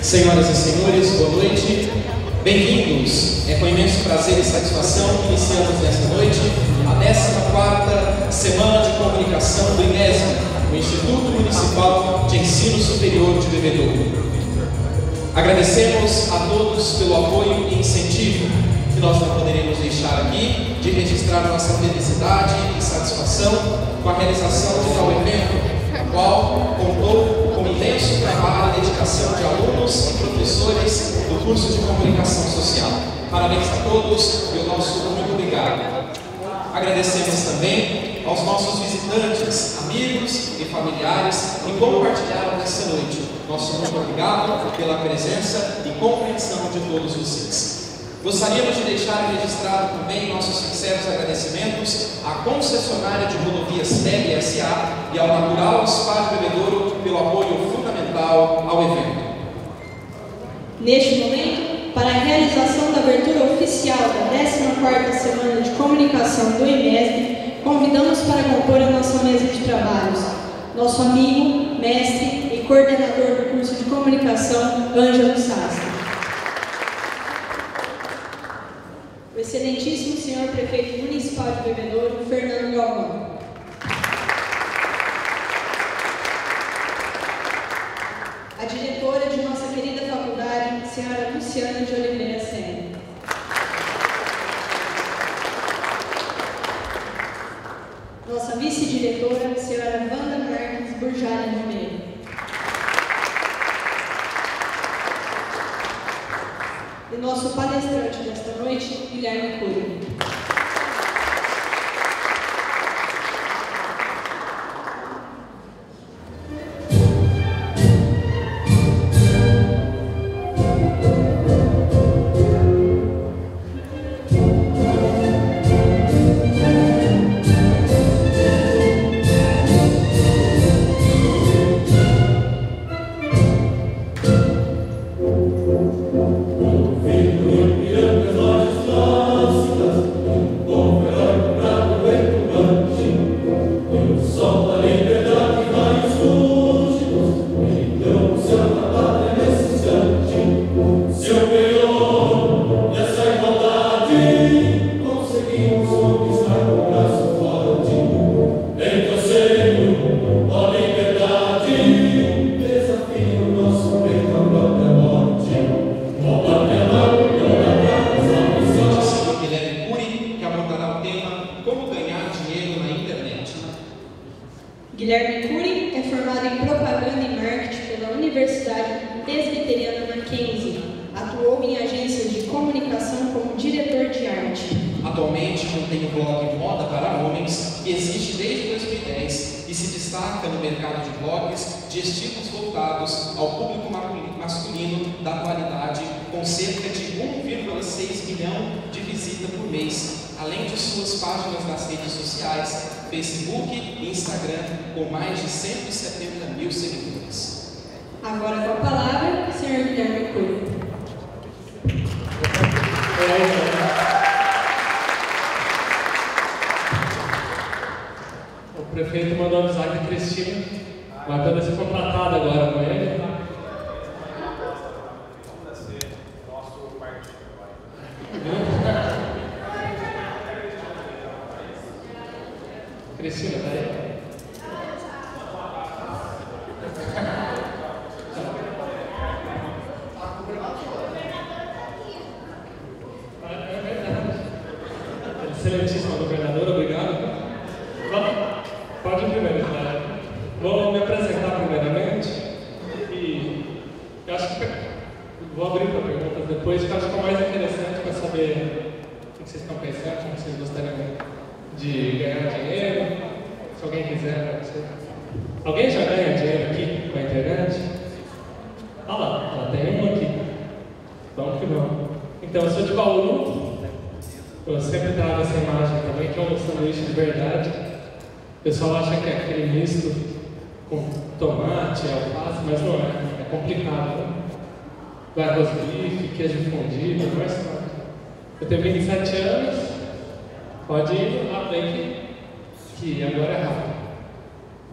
Senhoras e senhores, boa noite. Bem-vindos. É com imenso prazer e satisfação que iniciamos nesta noite a 14ª Semana de Comunicação do INESB, o Instituto Municipal de Ensino Superior de Bebedouro. Agradecemos a todos pelo apoio e incentivo, que nós não poderíamos deixar aqui de registrar nossa felicidade e satisfação com a realização de tal evento, o qual contou com intenso trabalho e dedicação de alunos e professores do curso de Comunicação Social. Parabéns a todos e o nosso muito obrigado. Agradecemos também aos nossos visitantes, amigos e familiares que compartilharam nesta noite. Nosso muito obrigado pela presença e compreensão de todos vocês. Gostaríamos de deixar registrado também nossos sinceros agradecimentos à concessionária de rodovias TEB S.A. e ao Natural Spa de Bebedouro pelo apoio fundamental ao evento. Neste momento, para a realização da abertura oficial da 14ª Semana de Comunicação do INESB, convidamos para compor a nossa mesa de trabalhos nosso amigo, mestre e coordenador do curso de Comunicação, Ângelo Sassi. O excelentíssimo senhor prefeito municipal de Bebedouro, Fernando Galvão. A diretora de nossa querida faculdade, senhora Luciana de Oliveira Sena. Nossa vice-diretora, senhora Wanda Marques Burjara de Meira. E nosso palestrante desta noite, Guilherme Cury. Guilherme Cury é formado em Propaganda e Marketing pela Universidade Presbiteriana Mackenzie. Atuou em agências de comunicação como diretor de arte. Atualmente mantém o blog Moda para Homens, que existe desde 2010 e se destaca no mercado de blogs de estilos voltados ao público masculino da atualidade, com cerca de 1,6 milhão de visitas por mês, além de suas páginas nas redes sociais, Facebook e Instagram, com mais de 170 mil seguidores. Agora com a palavra, o senhor Guilherme Cury. O prefeito mandou avisar que a Cristina vai poder ser contratada agora com ele. Vamos ser nosso partido Cristina, tá aí? Excelentíssima governadora, obrigado. Pode ir primeiro, né? Vou me apresentar primeiramente e eu acho que vou abrir para perguntas depois, que eu acho que é o mais interessante para saber o que vocês estão pensando, como vocês gostariam de ganhar dinheiro, se alguém quiser. Alguém já ganha dinheiro aqui com a internet? Olha lá, já tem um aqui. Vamos que vamos. Então, eu sou de Bauru. Eu sempre trago essa imagem também, que é um sanduíche de verdade. O pessoal acha que é aquele misto com tomate, alface, mas não é. É complicado, né? Vai arroz bife, queijo fundido, mais fácil. Eu tenho 27 anos. Pode ir lá bem que agora é rápido.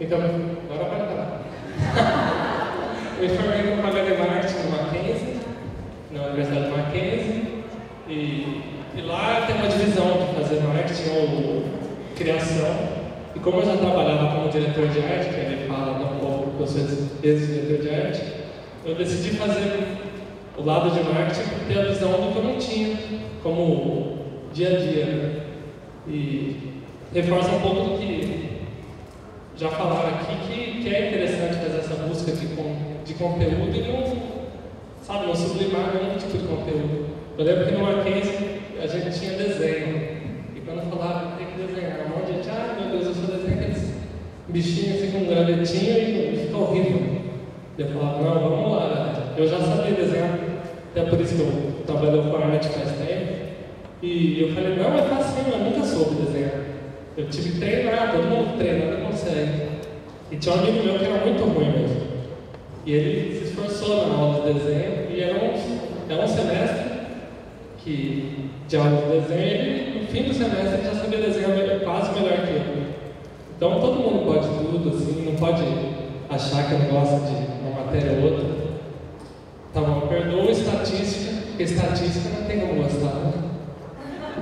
Então, agora vai parar. Eu me formei em propaganda e marketing no Mackenzie. na Universidade Mackenzie, e lá tem uma divisão de fazer marketing ou criação. E como eu já trabalhava como diretor de arte, que ele fala um pouco que eu sou ex-diretor de arte, eu decidi fazer o lado de marketing por ter a visão do que eu não tinha, como dia a dia, né? E reforça um pouco do que já falaram aqui, que é interessante fazer essa busca de conteúdo e não sublimar nenhum tipo de conteúdo. Eu lembro que no Mackenzie a gente tinha desenho, e quando falava tem que desenhar, um monte de gente, meu Deus, eu só desenho aqueles bichinhos assim com um gravetinho e fica horrível. Eu falava, não, vamos lá, né? Eu já sabia desenhar, até por isso que eu trabalho com a arte faz tempo, e eu falei, não, é fácil, eu nunca soube desenhar. Eu tive que treinar, todo mundo treina, não consegue. E tinha um amigo meu que era muito ruim mesmo. E ele se esforçou na aula de desenho, e era um semestre de aula de desenho, e ele, no fim do semestre, ele já sabia desenhar quase melhor que eu. Então todo mundo pode tudo, assim, não pode achar que não gosta de uma matéria ou outra. Tá bom, perdoa estatística, porque estatística não tem como gostar, né?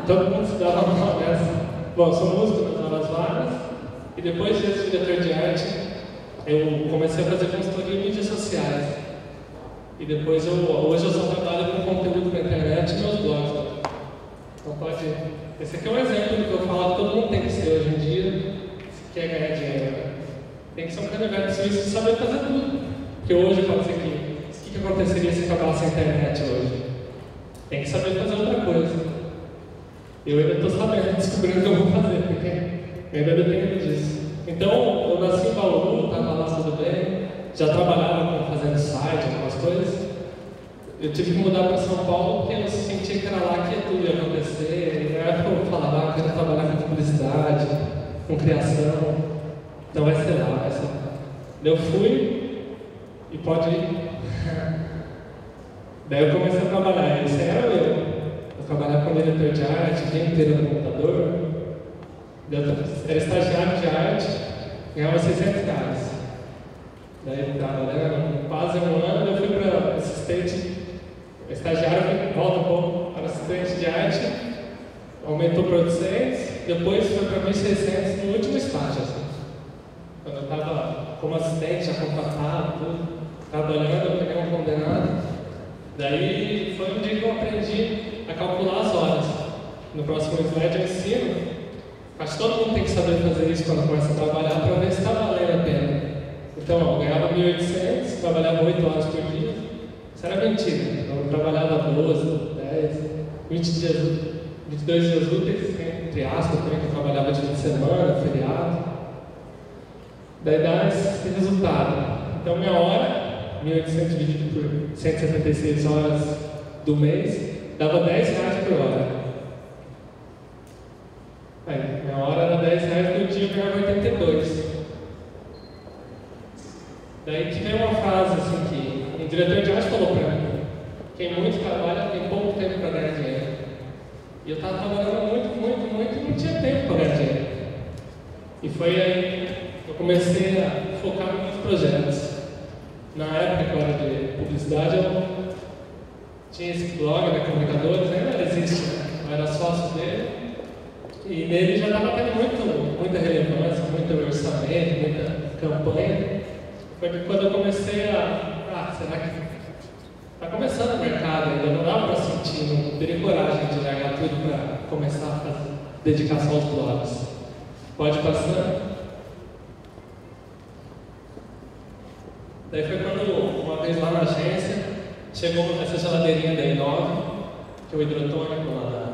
Todo mundo se dava mal nessa. Bom, eu sou músico nas horas vagas, e depois de ser diretor de arte, eu comecei a fazer consultoria em mídias sociais. E depois hoje eu só trabalho com conteúdo na internet e meus blogs. Então pode. Esse aqui é um exemplo do que eu falo que todo mundo tem que ser hoje em dia, se quer ganhar dinheiro. Tem que ser um candidato suíço e saber fazer tudo. Porque hoje pode ser que. O que aconteceria se acabasse a internet hoje? Tem que saber fazer outra coisa. Eu ainda estou sabendo, descobrindo o que eu vou fazer, porque eu ainda dependo disso. Então, eu nasci em Bauru, estava lá tudo bem, já trabalhava fazendo site, algumas coisas. Eu tive que mudar para São Paulo porque eu sentia que era lá que tudo ia acontecer. E na época eu falava, eu quero trabalhar com publicidade, com criação, então vai ser lá, vai ser lá. Eu fui e pode ir. Daí eu comecei a trabalhar, isso era eu trabalhava como diretor de arte, o dia inteiro no computador. Eu era estagiário de arte, ganhava R$600. Daí trabalhando quase um ano, eu fui para assistente, estagiário, volta um pouco, para assistente de arte, aumentou para 800, depois foi para 1.600 no último estágio. Assim. Quando eu estava como assistente, já contratado, tudo, trabalhando, eu peguei um condenado. Daí foi um dia que eu aprendi a calcular as horas. No próximo slide eu ensino. Acho que todo mundo tem que saber fazer isso quando começa a trabalhar para ver se está valendo a pena. Então, eu ganhava 1.800, trabalhava 8 horas por dia. Isso era mentira. Eu trabalhava 12, 10, 22 dias úteis, entre aspas, também, que eu trabalhava de fim de semana, feriado. Daí dá esse resultado. Então, minha hora, 1.800 dividido por 176 horas do mês, dava R$10 por hora. Aí, minha hora era R$10 do dia, eu ganhava 82. Daí tive uma frase assim que o diretor de arte falou para mim: quem muito trabalha tem pouco tempo para ganhar dinheiro. E eu estava trabalhando muito e não tinha tempo para ganhar dinheiro. E foi aí que eu comecei a focar em muitos projetos. Na época que eu era de publicidade, eu tinha esse blog, né, Comunicadores, ainda existe, né? Eu era sócio dele, e nele já estava tendo muita relevância, muito orçamento, muita campanha. Foi quando eu comecei será que está começando o mercado ainda, não dava para sentir, não teria coragem de largar tudo para começar a fazer dedicação aos blogs. Pode passar? Daí foi quando, uma vez lá na agência, chegou essa geladeirinha da Inove, que é o hidrotônico lá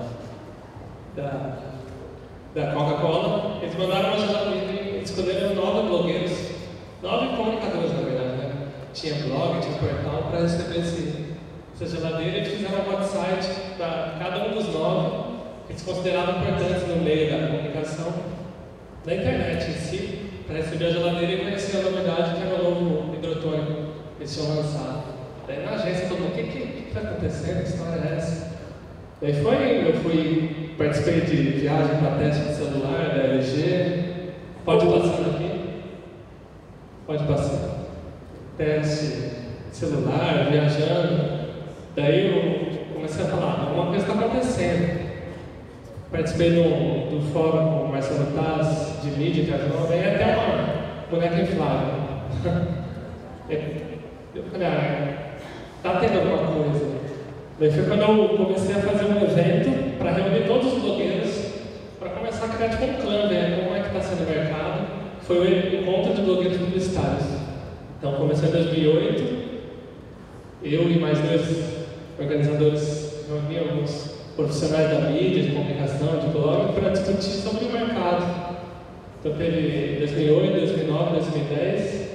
da Coca-Cola. Eles mandaram uma geladeira e escolheram 9 blogueiros, 9 comunicadores, na verdade, né? Tinha blog, tinha portal para receber essa geladeira. Eles fizeram um website para cada um dos 9, que eles consideravam importantes no meio da comunicação, da internet em si, para receber a geladeira e conhecer a novidade que era o novo hidrotônico que eles tinham lançado. Daí na agência todo mundo, o que está acontecendo? Que história é essa? Daí eu participei de viagem para teste de celular da LG. Pode passar aqui? Pode passar. Teste de celular, viajando. Daí eu comecei a falar, alguma coisa está acontecendo. Participei do fórum com o Marcelo Taz, de mídia, que ajudou, daí até uma boneca inflável. Eu falei, tá tendo alguma coisa. Daí foi quando eu comecei a fazer um evento para reunir todos os blogueiros para começar a criar tipo um clã, ver como é que está sendo o mercado. Foi o encontro de blogueiros publicitários. Então comecei em 2008, eu e mais 2 organizadores reuni alguns profissionais da mídia, de comunicação, de blog, para discutir sobre o mercado. Então teve 2008, 2009, 2010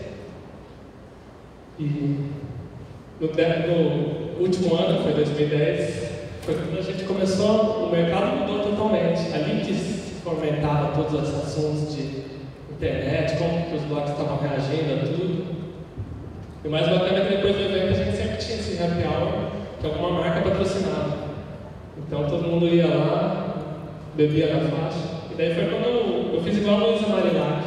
e no último ano, foi 2010, foi quando a gente começou, o mercado mudou totalmente. Ali que se fomentava todos os assuntos de internet, como que os blogs estavam reagindo a tudo. E o mais bacana é que depois do evento a gente sempre tinha esse happy hour, que alguma marca patrocinava. Então todo mundo ia lá, bebia na faixa. E daí foi quando eu fiz igual a Luísa Marilac.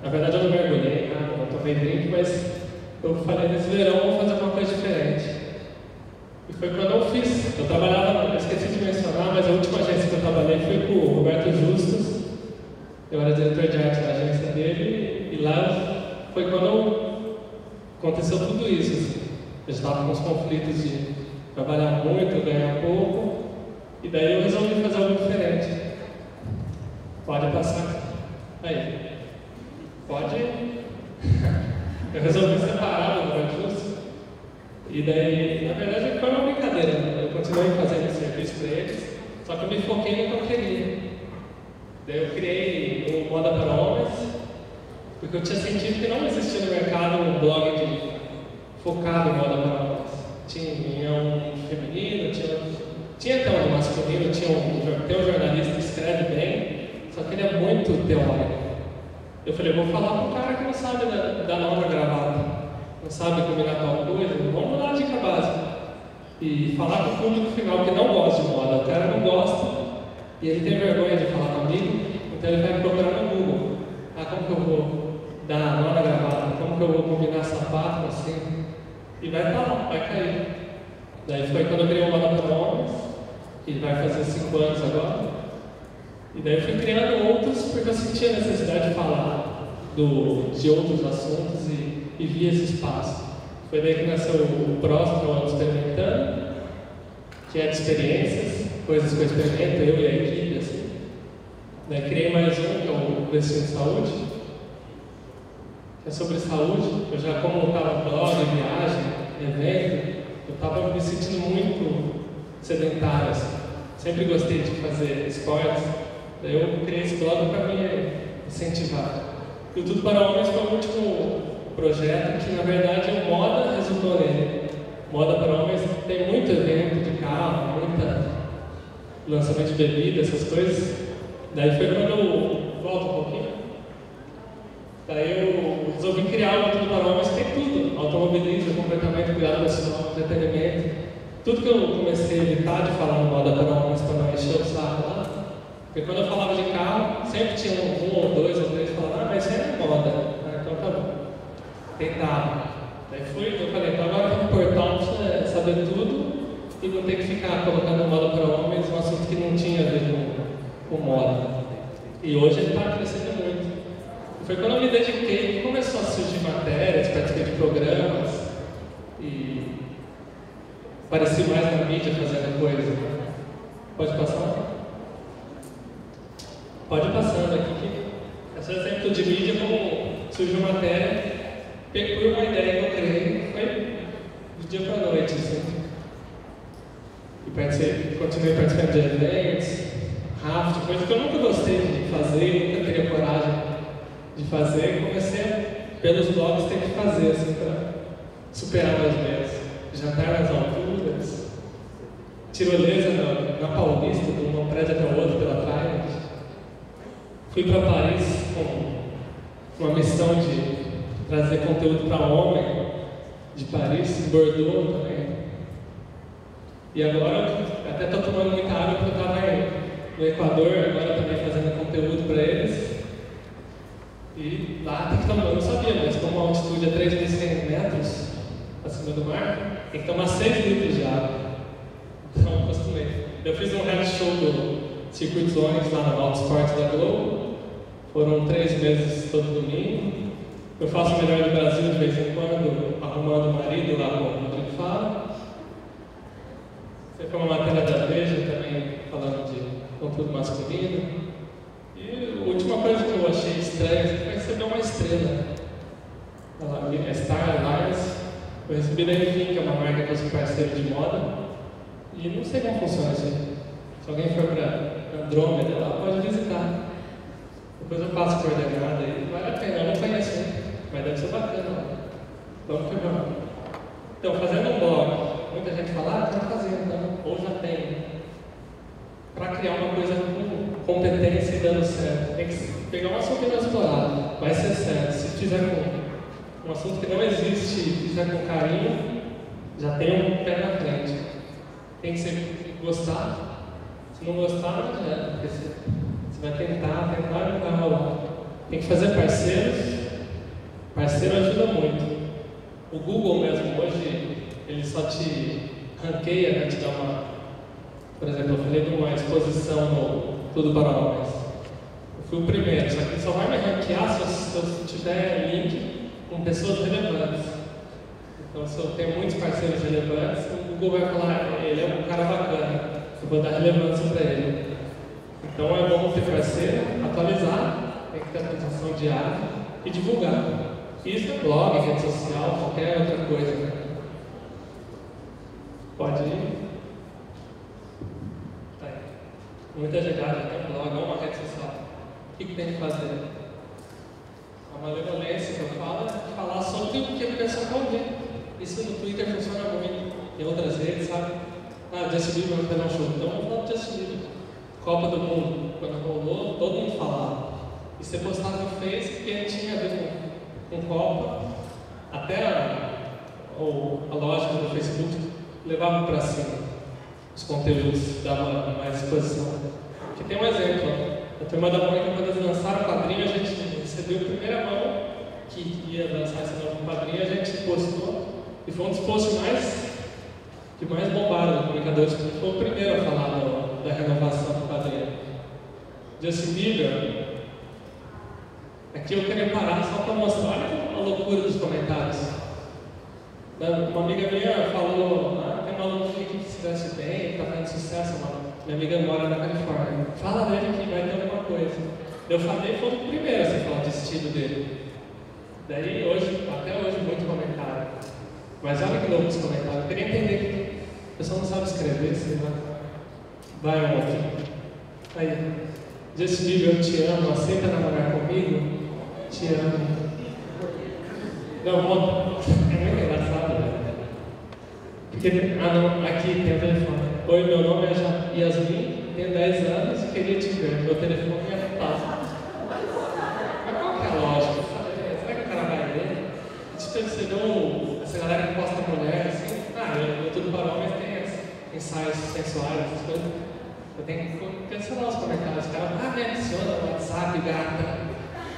Na verdade eu não mergulhei, não tomei drink, mas eu falei, nesse verão vou fazer uma coisa diferente. E foi quando eu fiz. Eu trabalhava, eu esqueci de mencionar, mas a última agência que eu trabalhei foi com o Roberto Justus. Eu era diretor de arte da agência dele, e lá foi quando aconteceu tudo isso. Assim. Eu estava com os conflitos de trabalhar muito, ganhar pouco, e daí eu resolvi fazer algo diferente. Pode passar. Aí. Pode. Eu resolvi separar o Roberto Justus. E daí, na verdade, foi uma brincadeira. Eu continuei fazendo serviço para eles, só que eu me foquei no que eu queria. Daí eu criei o Moda para Homens, porque eu tinha sentido que não existia no mercado um blog focado em moda para homens. Tinha um feminino, tinha até um masculino, tem um jornalista que escreve bem, só que ele é muito teórico. Eu falei, vou falar para um cara que não sabe da nova gravata, não sabe combinar tal coisa, vamos mudar a dica básica. E falar com o público final que não gosta de moda, o cara não gosta, e ele tem vergonha de falar comigo, então ele vai procurar no Google. Como que eu vou dar a nova gravata? Como que eu vou combinar sapato assim? E vai estar lá, vai cair. Daí foi quando eu criei o Moda para Homens, que vai fazer 5 anos agora. E daí eu fui criando outros, porque eu sentia a necessidade de falar de outros assuntos e via esse espaço. Foi daí que nasceu o próximo que eu ando experimentando, que é de experiências, coisas que eu experimento, eu e a equipe, assim. Daí criei mais um, que é o Destino de Saúde, que é sobre saúde. Eu já, como eu estava blog, viagem, evento, eu estava me sentindo muito sedentário, assim. Sempre gostei de fazer esportes, daí eu criei esse blog para me incentivar. E o Tudo para Homens foi o último projeto que, na verdade, o Moda resultou nele. Moda para Homens tem muito evento de carro, muita lançamento de bebida, essas coisas. Daí foi quando eu volto um pouquinho. Daí eu resolvi criar o Tudo para Homens, que tem tudo: automobilismo, comportamento, cuidado pessoal, entretenimento. Tudo que eu comecei a evitar de falar no Moda para Homens para não encher o saco lá. Porque quando eu falava de carro, sempre tinha um ou dois ou três que falavam, mas isso é moda. Então tá bom. Tentava. Daí eu falei, então agora tem que importar, precisa saber tudo e não ter que ficar colocando moda para homens, um assunto que não tinha a ver com moda. E hoje ele está crescendo muito. E foi quando eu me dediquei que começou a surgir matérias, participei de programas e apareci mais na mídia fazendo coisa. Pode passar? Pode ir passando aqui. Esse exemplo de mídia, como surgiu matéria, por uma ideia que eu criei, foi do dia para a noite, assim. E continuei participando de eventos, raft, coisa que eu nunca gostei de fazer, nunca teria coragem de fazer, e comecei pelos blogs ter que fazer, assim, para superar meus medos. Jantar nas alturas, tirolesa na Paulista, de um prédio até o outro pela Trident. Fui para Paris com uma missão de trazer conteúdo para homem de Paris, Bordeaux também. E agora até estou tomando muita água porque eu estava no Equador, agora também fazendo conteúdo para eles. E lá tem que tomar, eu não sabia, mas como a altitude é 3.100 metros, acima do mar, tem que tomar 6 litros de água. Então, eu acostumei. Eu fiz um reality show do Circuitos Ônibus lá no Auto Esporte da Globo. Foram 3 meses todo domingo. Eu faço o Melhor do Brasil de vez em quando, arrumando o marido lá com o Rodrigo Fala. Você foi uma matéria da Veja também falando de conteúdo masculino. E a última coisa que eu achei estranha foi receber uma estrela. A Star Alliance. Eu recebi da Enfim, que é uma marca que eu sou parceiro de moda. E não sei como funciona isso aí. Se alguém for para Andrômeda lá, pode visitar. Depois eu passo coordenada e vale a pena. Eu não conheço, mas deve ser bacana lá. Vamos que vamos. Então, fazendo um blog, muita gente fala, está fazendo, não, ou já tem. Para criar uma coisa com competência e dando certo, tem que pegar um assunto inexplorado, vai ser certo. Se fizer com um assunto que não existe e fizer com carinho, já tem um pé na frente. Tem que gostar. Se não gostar, não adianta, porque você vai tentar e não vai rolar. Tem que fazer parceiros. Parceiro ajuda muito. O Google mesmo, hoje, ele só te ranqueia, né? Te dá uma... Por exemplo, eu falei de uma exposição no Tudo para Homens. Eu fui o primeiro, só que ele só vai me ranquear se eu tiver link com pessoas relevantes. Então, se eu tenho muitos parceiros relevantes, o Google vai falar, ele é um cara bacana, eu vou dar relevância para ele. Então, é bom ter parceiro, atualizar, tem que ter atualização diária e divulgar. Isso é blog, rede social, qualquer outra coisa. Pode ir? Tá aí. Muita gente já tem um blog ou uma rede social. O que tem que fazer? A malevolência que eu falo é falar sobre o que a pessoa quer ouvir. Isso no Twitter funciona muito. Em outras redes, sabe? Justin Bieber vai fazer um show. Então vamos falar do Justin Bieber. Copa do Mundo. Quando rolou, todo mundo falava. E você postava no Face porque tinha a ver com Copa. Até a lógica do Facebook levava para cima os conteúdos, dava mais exposição. Aqui tem um exemplo. A Turma da Mônica, quando eles lançaram o quadrinho, a gente recebeu a primeira mão que ia lançar esse novo quadrinho, a gente postou. E foi um dos posts que mais bombaram no Comunicadores, porque foi o primeiro a falar da renovação do quadrinho. Justin Bieber, aqui eu queria parar só para mostrar a loucura dos comentários. Uma amiga minha falou, tem uma aluna que se veste bem, está fazendo sucesso, minha amiga mora na Califórnia. Fala dele que vai ter alguma coisa. Eu falei, foi o primeiro a falar de estilo dele. Daí, até hoje, muito comentário. Mas olha que louco os comentários. Eu queria entender que o pessoal não sabe escrever, sei lá. Vai um aqui. Aí, Justin Bieber, eu te amo, aceita namorar comigo? Te amo. Não, é muito engraçado, né? Porque, aqui tem o telefone. Oi, meu nome é Yasmin, tenho 10 anos e queria te ver. Meu telefone é fácil. Mas qual que é a lógica? Será que o cara vai ler? Você deu essa galera que posta mulher assim? Eu tudo para homens tem ensaios sensuais, essas coisas. Eu tenho que cancelar os comentários. Os caras, me adiciona no WhatsApp, gata.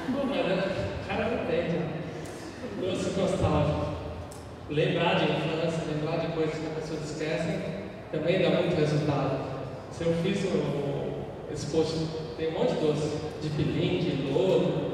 Pô, mas o cara não entende. Doce nostálgico. Lembrar de infância, lembrar de coisas que as pessoas esquecem, também dá muito resultado. Se eu fiz esse post, tem um monte de doce, de pilingue, louro.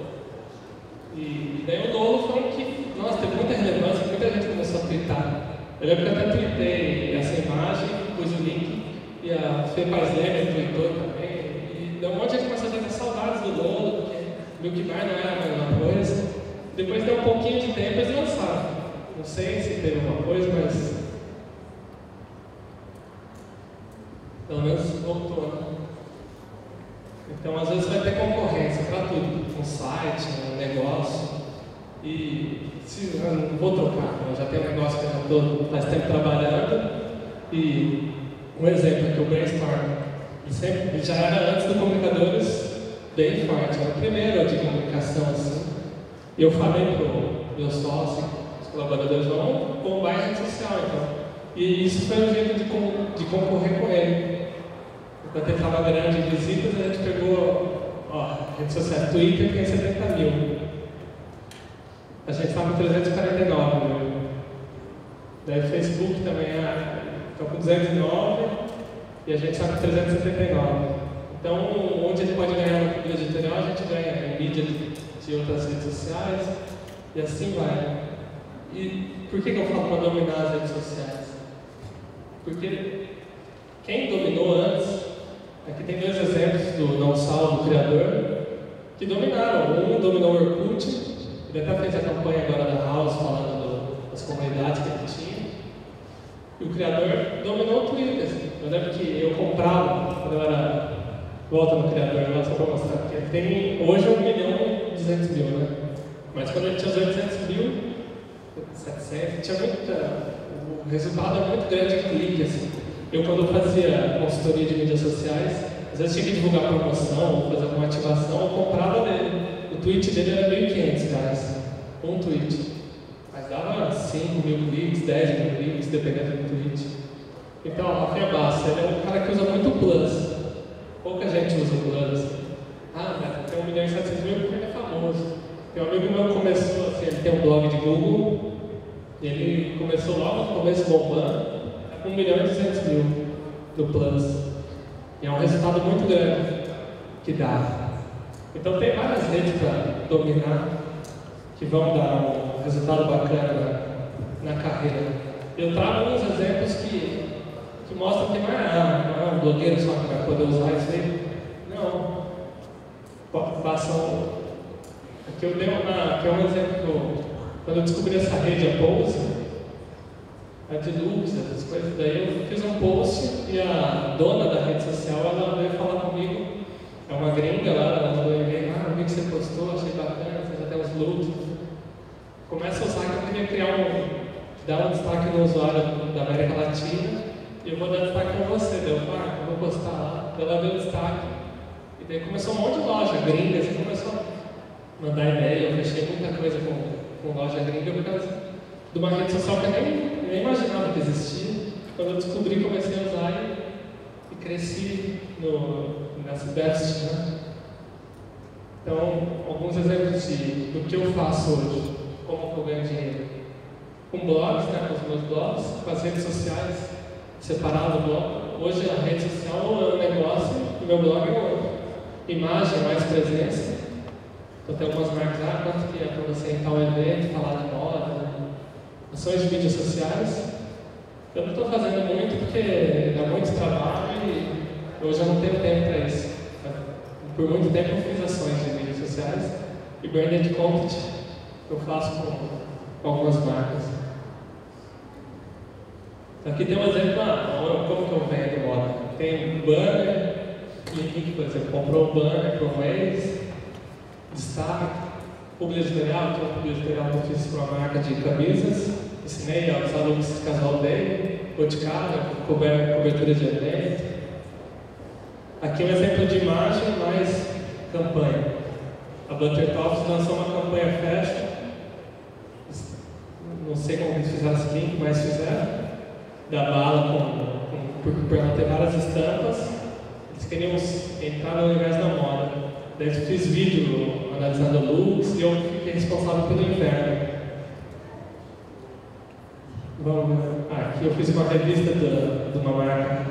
E daí o louro foi um que, nossa, teve muita relevância, muita gente começou a twittar. Eu lembro que eu até tweetei essa imagem, pus o link, e a Fê Paz Leme tweetou também. E daí um monte de gente começou a ter saudades do louro, porque Milk Bar não era a mesma coisa. Depois deu um pouquinho de tempo e eles lançaram. Não sei se teve alguma coisa, mas pelo menos voltou, né? Então, às vezes vai ter concorrência para tudo, um site, um negócio. E se eu não vou trocar, eu já tenho um negócio que eu já estou faz tempo trabalhando. E um exemplo aqui, o Brainstorm. Ele já era antes do Comunicadores bem forte, era o primeiro de comunicação assim. E eu falei para o meu sócio, os colaboradores, vão bombar em rede social então. E isso foi um jeito de concorrer com ele. Enquanto ele estava grande em visitas, a gente pegou, rede social, Twitter tem 70 mil. A gente estava com 349 mil. Daí o Facebook também está com 209 e a gente está com 379. Então, onde ele pode ganhar na mídia editorial, a gente ganha em mídia de outras redes sociais e assim vai. E por que eu falo para dominar as redes sociais? Porque quem dominou antes, aqui tem dois exemplos do Não Salvo, do criador, que dominaram. Um dominou o Orkut, ele até fez a campanha agora da House, falando das comunidades que ele tinha. E o criador dominou o Twitter. Eu lembro que eu comprava, quando eu era... Volta no criador lá, só para mostrar aqui. Ele tem hoje 1.200.000, né? Mas quando ele tinha os 800.000, 700, tinha muita... O resultado é muito grande em clique, assim. Eu, quando fazia consultoria de mídias sociais, às vezes tinha que divulgar promoção ou fazer alguma ativação, eu comprava dele. O tweet dele era R$1.500, um tweet. Mas dava 5.000 cliques, 10.000 cliques, dependendo do tweet. Então, o Rafinha Bassa, ele é um cara que usa muito o Plus. Pouca gente usa o Plus. Ah, mas tem 1.700.000 porque ele é famoso. Tem um amigo meu que começou, assim, ele tem um blog de Google, e ele começou logo no começo bombando, com 1.200.000 do Plus. E é um resultado muito grande que dá. Então tem várias redes para dominar que vão dar um resultado bacana na carreira. Eu trago alguns exemplos que mostram que não é um blogueiro só que vai poder usar isso aí. Não. Passam. Aqui eu dei aqui é um exemplo quando eu descobri essa rede, a Pulse, a de looks, essas coisas, daí eu fiz um post e a dona da rede social, ela veio falar comigo, é uma gringa lá, ela mandou um e-mail, eu vi que você postou, achei bacana, você já tem uns looks. Começa a usar que eu queria dar um destaque no usuário da América Latina e eu vou dar destaque para você, daí eu falei, eu vou postar lá, ela deu destaque. E daí começou um monte de loja gringa, assim, começou a mandar e-mail, eu fechei muita coisa com loja gringa por causa de uma rede social que eu nem imaginava que existia. Quando eu descobri, comecei a usar e cresci nessa déficit, né? Então, alguns exemplos do que eu faço hoje, como eu ganho dinheiro. Com blogs, né, com os meus blogs, com as redes sociais, separado o blog. Hoje a rede social é um negócio e o meu blog é outro. Imagem, mais presença. Então tem algumas marcas, quanto que é para você ir em tal evento, falar de moda, né? Ações de mídias sociais. Eu não estou fazendo muito porque dá muito trabalho e hoje eu não tenho tempo para isso. Por muito tempo eu fiz ações de mídias sociais e branded content eu faço com algumas marcas. Aqui tem um exemplo, como que eu vendo moda? Tem um banner, Clique, por exemplo, comprou um banner para um mês, destaque, publi editorial, que é um publi editorial que eu fiz para uma marca de camisas, ensinei aos alunos casual dele, Boticário, cobertura de evento. Aqui é um exemplo de imagem mais campanha. A Buttertops lançou uma campanha fashion, não sei como eles fizeram esse link, mas fizeram, da bala por ela ter várias estampas, eles queriam entrar no universo da moda. Daí eu fiz vídeo analisando looks e eu fiquei responsável pelo inverno. Vamos ver. Aqui eu fiz uma revista de uma marca,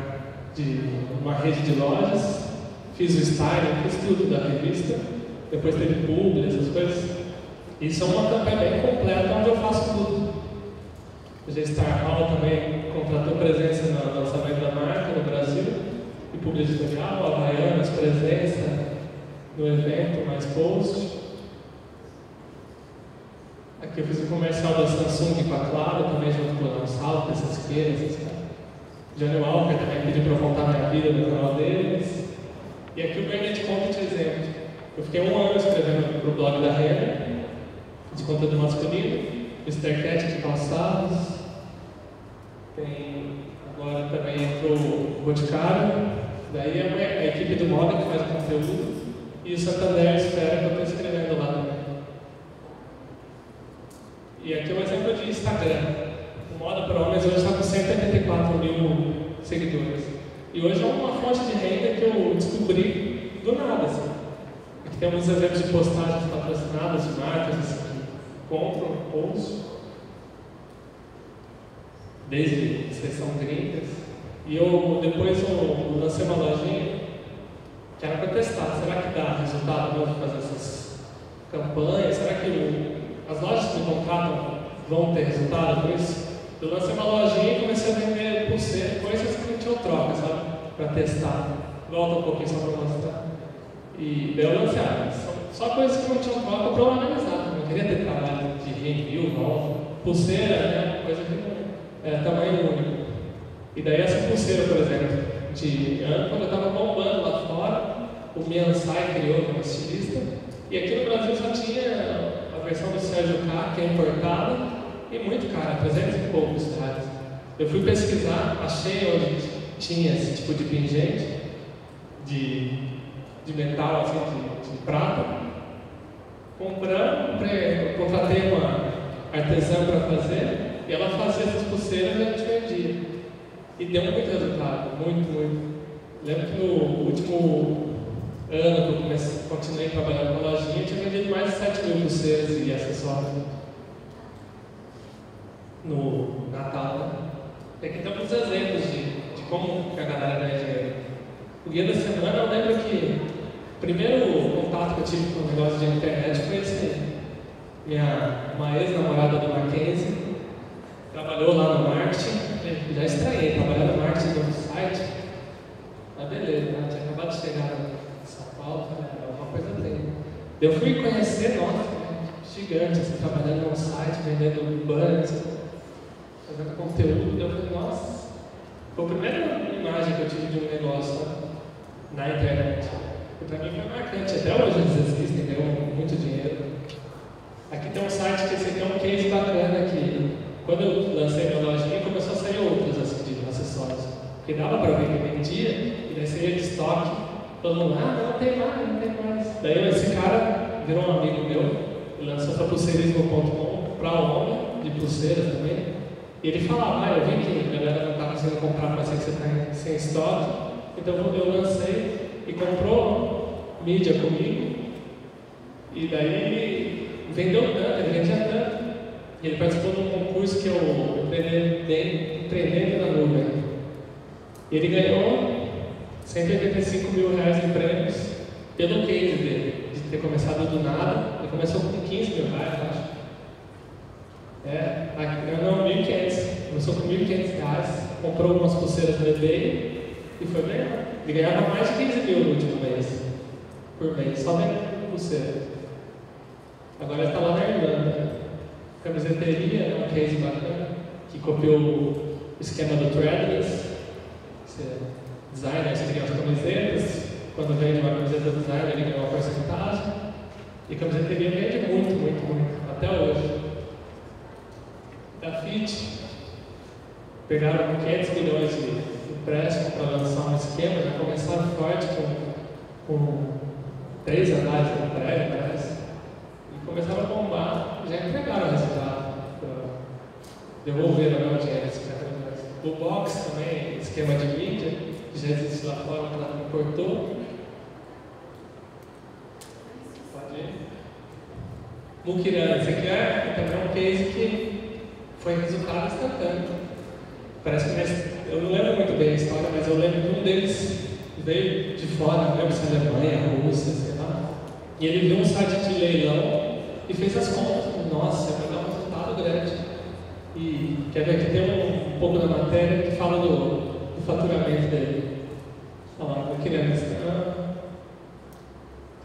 de uma rede de lojas, fiz o styling, fiz tudo da revista, depois teve publi, essas coisas. Isso é uma campanha bem completa onde eu faço tudo. O G-Star Hall também contratou presença no lançamento da marca no Brasil, e publi editorial, Havaianas, presença no evento, mais post. Aqui eu fiz o comercial da Samsung com a Claro, também junto com o Salto, essas queiras. Johnny Walker também pediu para eu contar minha vida no canal deles. E aqui o branded content exemplo. Eu fiquei 1 ano escrevendo para o blog da Renner, de conteúdo masculino, Mr. Cat de calçados. Tem agora também entrou o Boticário, daí é a equipe do moda que faz o conteúdo, e o Santander Esfera que eu estou escrevendo lá também. E aqui é um exemplo de Instagram. O Moda para Homens hoje está com 184 mil seguidores. E hoje é uma fonte de renda que eu descobri do nada. Assim. Aqui tem alguns exemplos de postagens patrocinadas de marcas assim, que compram posts. desde vocês são gringos. E eu depois eu lancei uma lojinha que era para testar. Será que dá resultado mesmo fazer essas campanhas? Será que as lojas que me contratam vão ter resultado com isso? Eu lancei uma lojinha e comecei a vender pulseira, coisas que não tinham troca, sabe? Para testar. Volta um pouquinho só para mostrar. E daí eu lancei, só coisas que não tinham troca para eu analisar. Eu não queria ter trabalho de review, volta. Pulseira, né? Coisa que não é tamanho único. E daí essa pulseira, por exemplo, de ano, quando eu estava bombando lá fora, o Miansai criou como estilista, e aqui no Brasil só tinha a versão do Sérgio K, que é importada, e muito cara, 300 e poucos reais. Eu fui pesquisar, achei onde tinha esse tipo de pingente, de metal, assim, de prata. Contratei uma artesã para fazer, e ela fazia essas pulseiras e a gente vendia. E deu muito resultado, muito. Lembro que no último ano que eu continuei trabalhando na lojinha, eu tinha vendido mais de 7 mil pulseiras e acessórios no Natal, né? E aqui tem alguns exemplos de como que a galera ganha dinheiro. O guia da semana, eu lembro que o primeiro contato que eu tive com o negócio de internet foi uma ex-namorada do Mackenzie, trabalhou lá no marketing. Já estranhei, trabalhar no marketing do site, mas beleza, né? Tinha acabado de chegar em São Paulo, alguma coisa tem. Eu fui conhecer, nossa, gigante, assim, trabalhando num site, vendendo banners, fazendo conteúdo, eu falei, nossa, foi a primeira imagem que eu tive de um negócio na internet. E pra mim foi marcante, até hoje eles existem, ganham muito dinheiro. Aqui tem um site que esse aqui é um case bacana aqui. Quando eu lancei minha lojinha, começou a sair outros assim, de acessórios. Porque dava para ver que vendia, e daí saía de estoque, todo mundo, não tem mais. Daí esse cara virou um amigo meu, ele lançou para pulseirismo.com para homem, de pulseiras também. E ele falava, eu vi que a galera não está conseguindo comprar, mas que você está sem estoque. Então eu lancei e comprou mídia comigo. E daí vendeu tanto, ele vendia tanto. E ele participou de um concurso que eu treinei na nuvem. E ele ganhou 185 mil reais em prêmios pelo case dele, de ter começado do nada. Ele começou com 15 mil reais, acho. Não, 1.500. Começou com 1.500 reais, comprou algumas pulseiras no eBay e foi ganhar. Ele ganhava mais de 15 mil no último mês, por mês, só vendendo pulseira. Agora ele está lá na Irlanda. Camiseteria é um case bacana, que copiou o esquema do Threadless. Designer, você ganha as camisetas, quando vende uma camiseta designer, ele ganha uma porcentagem. E a camiseteria vende muito, até hoje. Da Fit, pegaram 500 milhões de empréstimo para lançar um esquema, já começaram forte com 3 andares no prédio, parece. E começaram a bombar, já entregaram o resultado, devolveram o dinheiro. O Box também, esquema de mídia, que já existe lá fora, que ela não cortou. Pode ir. Mukirana, esse aqui é também um case que foi resultado instantâneo. Parece que eu não lembro muito bem a história, mas eu lembro que um deles veio de fora, não lembro se é Alemanha, Rússia, sei lá. E ele viu um site de leilão e fez as contas. Nossa, vai dar um resultado grande. E quer ver que tem um pouco da matéria que fala do faturamento dele. Olha lá, eu queria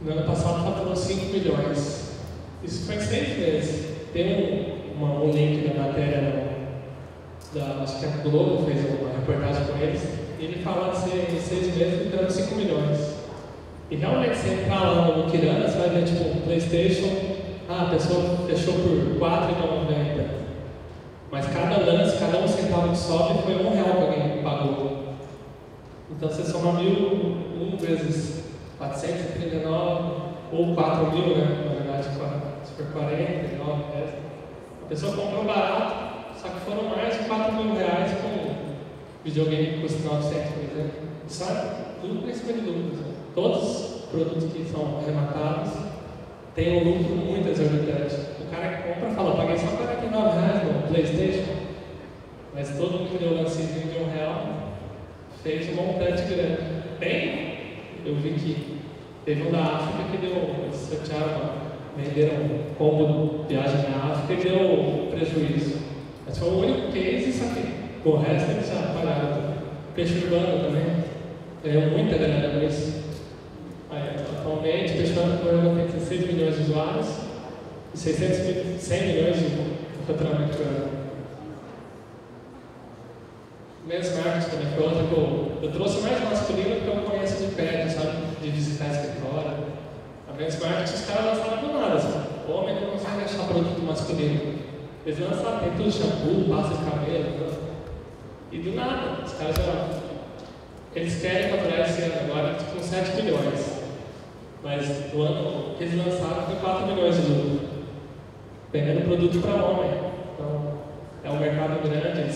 no ano passado faturou 5 milhões. Isso foi em 6 meses. Tem um link na matéria, acho que a Globo fez uma reportagem com eles, e ele fala de ser em 6 meses ficando 5 milhões. E realmente, você entrar lá no Kirana, você vai ver tipo um PlayStation, a pessoa fechou por R$4,90. Mas cada lance, cada um centavo que sobe foi R$1 que alguém pagou. Então você soma 1.000 vezes 439, ou 4.000, né? Na verdade, se for 49 reais. A pessoa comprou barato, só que foram mais de R$4.000 com videogame que custa 900, por exemplo. Sabe? Tudo com cima de lucros. Todos os produtos que são arrematados têm um lucro muito exorbitante. O cara que compra fala, paguei só R$49 no PlayStation. Mas todo mundo que deu o lancezinho de R$1 fez um montante grande. Eu vi que teve um da África que eles sortearam, venderam um combo de viagem na África e deu prejuízo. Mas foi o único case, isso aqui. O resto eles já pagaram tudo. Peixe urbano também ganhou muita grana com isso. Atualmente, o Peixe urbano tem 16 milhões de usuários e 100 milhões de faturamento por ano. Men's Market também foi outra que eu trouxe mais masculino porque eu conheço de perto, sabe? De visitar escritório. A Men's Market, os caras lançaram do nada, sabe? O homem não consegue achar produto masculino. Eles lançaram, tem tudo, shampoo, pasta de cabelo, tudo. E do nada, os caras já... Eles querem faturar esse ano agora com 7 milhões. Mas no ano que eles lançaram foi 4 milhões de lucro. Vendendo produto para homem. Então, é um mercado grande,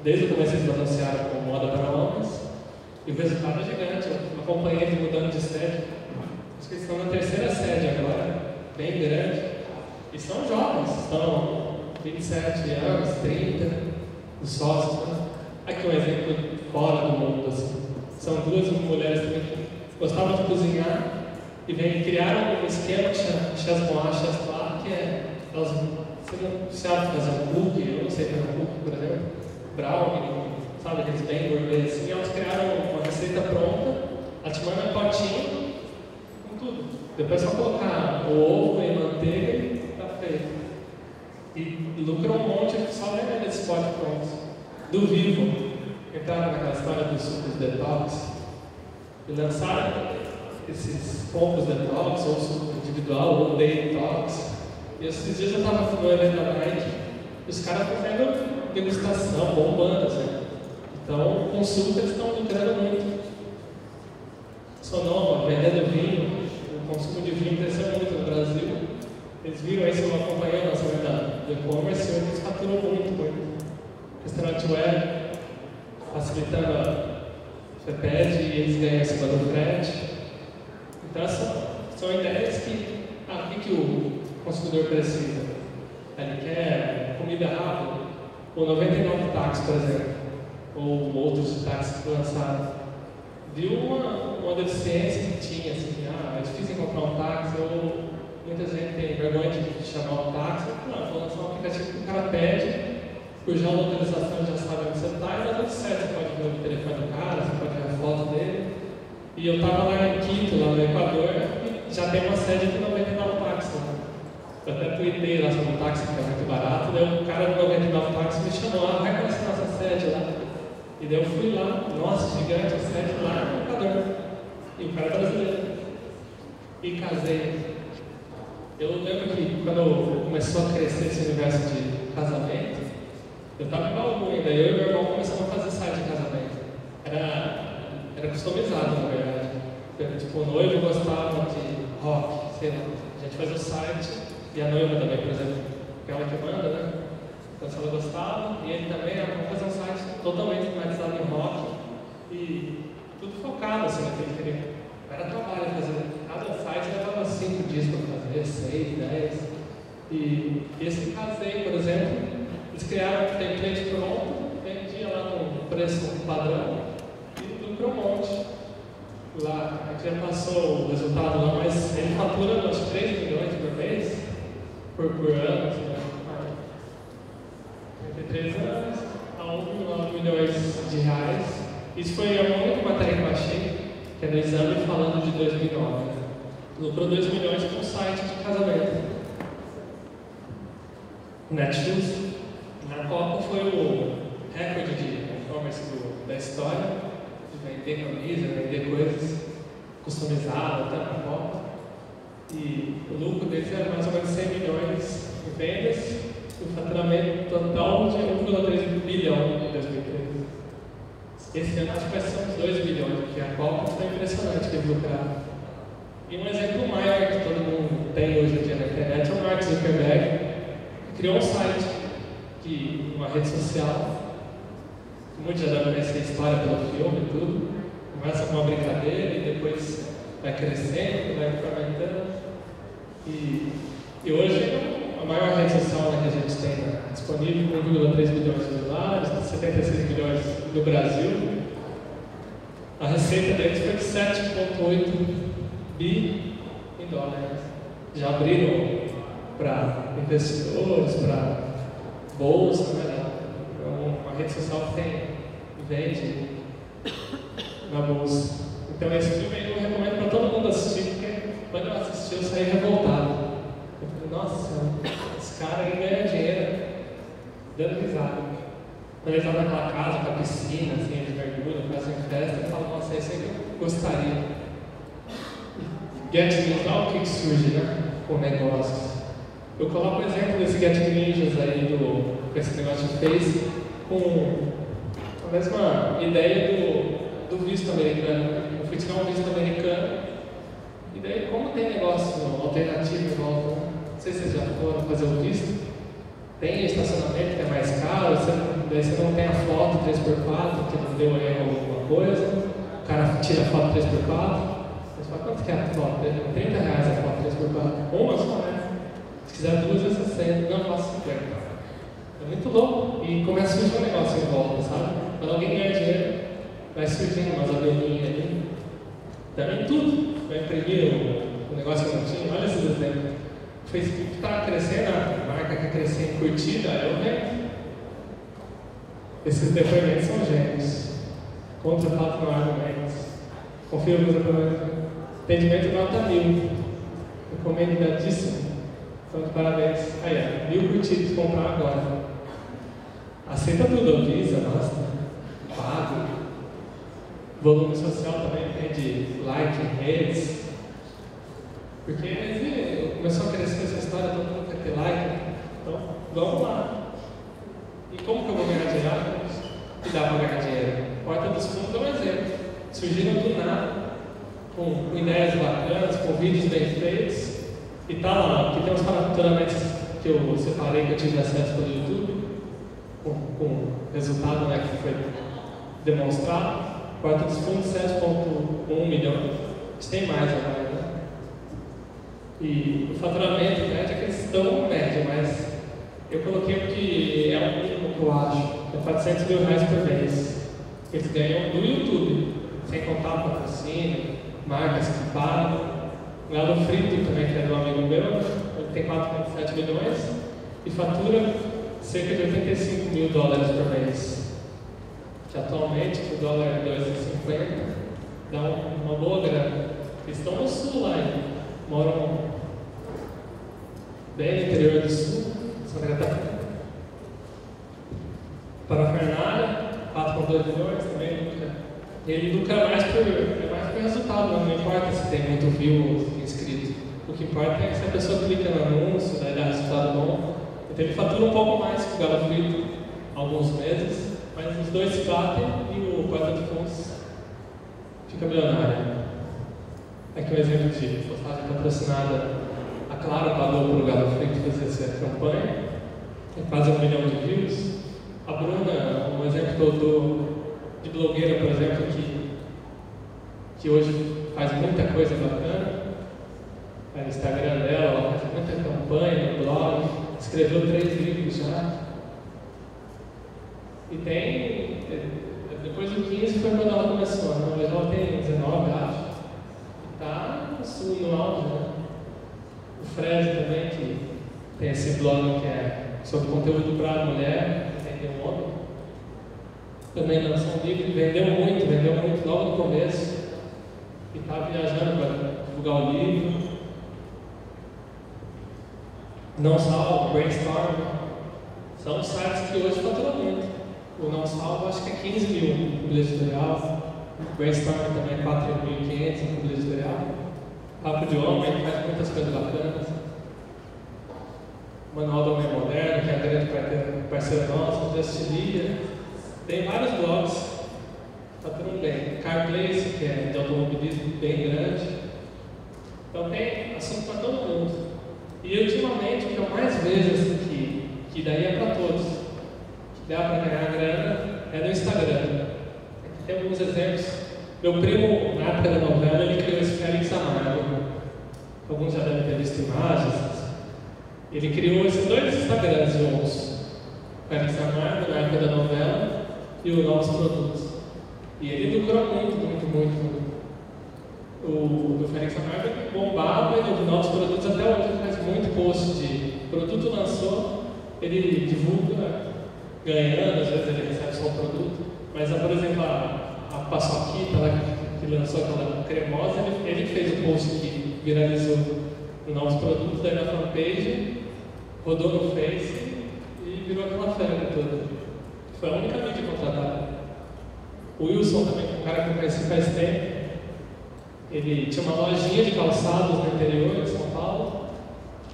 desde o começo eles anunciaram como moda para homens. E o resultado é gigante. Eu acompanhei eles mudando de sede. Acho que eles estão na 3ª sede agora, bem grande. E são jovens, estão 27 anos, 30, os sócios. Né? Aqui um exemplo fora do mundo. Assim. São 2 mulheres também que gostavam de cozinhar e criaram um esquema que chama bolachas lá, que elas você não sabe fazer um cookie, eu não sei fazer um cookie, por exemplo, brownie, sabe, aqueles bem gourmet assim, elas criaram uma receita pronta, ela te manda um potinho com tudo. Depois é só colocar o ovo e manteiga e tá feito. E lucram um monte só vendendo esse pote pronto. Do Vivo, entraram naquela história dos sucos detox e lançaram esses combos detox, ou suco individual, ou detox. E esses dias eu estava no evento da Nike e os caras fazendo degustação, bombando, assim. Então, com suco eles estão lucrando muito. Sonoma, vendendo vinho, o consumo de vinho cresceu muito no Brasil. Eles viram isso, eu acompanhei o lançamento do e-commerce e eles faturam muito. Restaurante web, facilitando, você pede e eles ganham em cima do frete. Então, essas são ideias que, o que o consumidor precisa? Ele quer comida rápida, ou 99 táxis, por exemplo, ou outros táxis que lançaram. Viu uma deficiência que tinha, assim, é difícil encontrar um táxi, ou muita gente tem vergonha de chamar um táxi. Não, vou lançar um aplicativo que o cara pede, por geolocalização já sabe onde você está, e dá tudo certo. Você pode ver o telefone do cara, você pode ver a foto dele. E eu estava lá em Quito, lá no Equador, e já tem uma sede de 99 táxis lá. Eu até tuitei lá sobre o táxi, que é muito barato, daí o cara do 99 táxis me chamou, vai conhecer nossa sede lá. E daí eu fui lá, nossa, gigante, a sede lá no Equador. E o cara é brasileiro. E casei. Eu lembro que quando começou a crescer esse universo de casamento, eu estava em Bauru ainda, eu e meu irmão começamos a fazer site de casamento. Era customizado, na verdade. Tipo, o noivo gostava de rock, sei lá. A gente faz o site, e a noiva também, por exemplo, que é ela que manda, né? Então, se ela gostava, e ele também, vamos fazer um site totalmente tematizado em rock, e tudo focado, assim, naquele que ele queria. Era trabalho fazer. Cada site levava 5 dias para fazer, 6, 10. E esse casei, por exemplo, eles criaram um template pronto, vendia lá com preço padrão, lucrou um monte. Lá, a gente já passou o resultado lá, mas ele fatura uns 3 milhões por mês, por ano, assim, né? Entre 3 anos a 1,9 milhões de reais. Isso foi a única matéria que eu achei, que é no exame falando de 2009. Lucrou 2 milhões com um site de casamento. Netshoes, na Copa foi o recorde de e-commerce da história. Vender camisa, vender coisas customizadas até na Copa. E o lucro deles era mais ou menos 100 milhões em vendas, e o faturamento total de 1,3 bilhão em 2013. Esse ano acho que vai ser uns 2 bilhões, porque a Copa foi impressionante que eles lucraram. E um exemplo maior que todo mundo tem hoje em dia na internet é o Mark Zuckerberg, que criou um site, uma rede social. Muitos já devem conhecer a história pelo filme e tudo. Começa com uma brincadeira e depois vai crescendo, vai incrementando. E hoje é maior rede social que a gente tem disponível, 1,3 bilhões de usuários, 76 milhões no Brasil. A receita deles foi de 7,8 bi em dólares. Já abriram para investidores, para bolsa, né? É uma rede social que vende na bolsa. Então esse filme eu recomendo para todo mundo assistir, porque quando eu assisti eu saí revoltado. Eu falei, nossa, esse cara aí ganha dinheiro dando risada. Quando ele estava naquela casa com a piscina, assim, eles mergulham, fazem festa, eu falo, nossa, esse aí que eu gostaria. Get Ninjas, olha o que surge, né? Com negócios. Eu coloco o exemplo desse Get Ninjas aí, com esse negócio de Face, com a mesma ideia do visto americano. Eu fui tirar um visto americano, e daí, como tem negócio alternativo em volta, né? Não sei se vocês já foram fazer o visto, tem estacionamento que é mais caro, daí você não tem a foto 3x4, que não deu erro alguma coisa, o cara tira a foto 3x4, você fala, quanto que é a foto? R$30 a foto 3x4, uma só, né? Se quiser duas, é 60, não, faço 50. É muito louco, e começa a surgir um negócio em volta, sabe? Quando alguém ganha dinheiro, vai surgindo umas avioninhas ali, também tudo, vai imprimir o negócio que não tinha, olha esses exemplos. O Facebook está crescendo, a marca quer crescer em curtida, eu venho. Esses depoimentos são gênios. Contra fato não há argumentos. Confio nos depoimentos. Atendimento nota 1000. Recomendadíssimo. Então, parabéns. Aí, 1000 curtidos, comprar agora. Aceita tudo, avisa, nossa. Pago. Volume social também tem de like em redes. Porque começou a crescer essa história, todo mundo quer ter like. Então, vamos lá. E como que eu vou ganhar dinheiro? Que dá para ganhar dinheiro? Porta dos Fundos é um exemplo. Surgiram do nada, com ideias bacanas, com vídeos bem feitos. E tá lá, que tem uns faturamentos que eu separei, que eu tive acesso pelo YouTube, com resultado, né, que foi demonstrado. Porta dos Fundos, 7,1 milhões. Tem mais agora, né? E o faturamento médio é que eles estão médio, mas eu coloquei porque é o mínimo que eu acho, é R$400 mil por mês. Eles ganham do YouTube, sem contar o patrocínio, marcas que pagam. O Galo Frito também, que é do amigo meu, ele tem 4,7 milhões e fatura cerca de $85 mil por mês. Que atualmente, o dólar é 2,50, dá uma boa grana. Eles estão no sul lá ainda. Moram bem no interior do sul, Santa Catarina. Parafernália, 4,2 milhões também lucra. Ele lucra mais por resultado, não importa se tem muito view inscrito. O que importa é que se a pessoa clica no anúncio, daí dá resultado bom. Então ele fatura um pouco mais que o Galo Frito alguns meses, mas os dois se batem e o Porta dos Fundos fica milionário. Aqui um exemplo de postagem patrocinada. A Claro pagou para o Galo Frito fazer essa campanha, tem quase 1 milhão de views. A Bruna, um exemplo que eu dou de blogueira, por exemplo, que hoje faz muita coisa bacana. No Instagram dela, ela faz muita campanha no blog, escreveu 3 livros já. E tem, depois do 15 foi quando ela começou, né? Hoje ela tem 19, acho. Está no auge, né? O Fred também, que tem esse blog que é sobre conteúdo para a mulher, atender um homem. Também lançou um livro, vendeu muito logo no começo. E está viajando para divulgar o livro. Não Salvo, Brainstorm, são sites que hoje faturam muito. O Não Salvo acho que é 15 mil em publicidade editorial. Brainstorm também é 4.500 em publicidade editorial. Papo de Homem faz muitas coisas bacanas. Manual do Homem Moderno, que é a grande parceira nossa, Justilia. Tem vários blogs, faturam bem. CarPlace, que é de automobilismo bem grande. Então tem assunto para todo mundo. E ultimamente o que eu mais vejo assim, que daí é para todos, que dá para ganhar grana, é no Instagram. Aqui tem alguns exemplos. Meu primo, na época da novela, ele criou esse Félix Amargo. Alguns já devem ter visto imagens. Ele criou esses dois Instagrams juntos, o Félix Amargo, na época da novela, e o Novos Produtos. E ele lucrou muito. O do Félix Amargo bombava, e o do Novos Produtos até hoje ele faz muito post de produto lançou, ele divulga ganhando, às vezes ele recebe só o produto, mas por exemplo a paçoquita lá que lançou aquela cremosa, ele fez o post que viralizou no Novos Produtos, daí na fanpage, rodou no Face e virou aquela febre toda. Foi a única mídia contratada. O Wilson também, um cara que eu conheci faz tempo, ele tinha uma lojinha de calçados no interior de São Paulo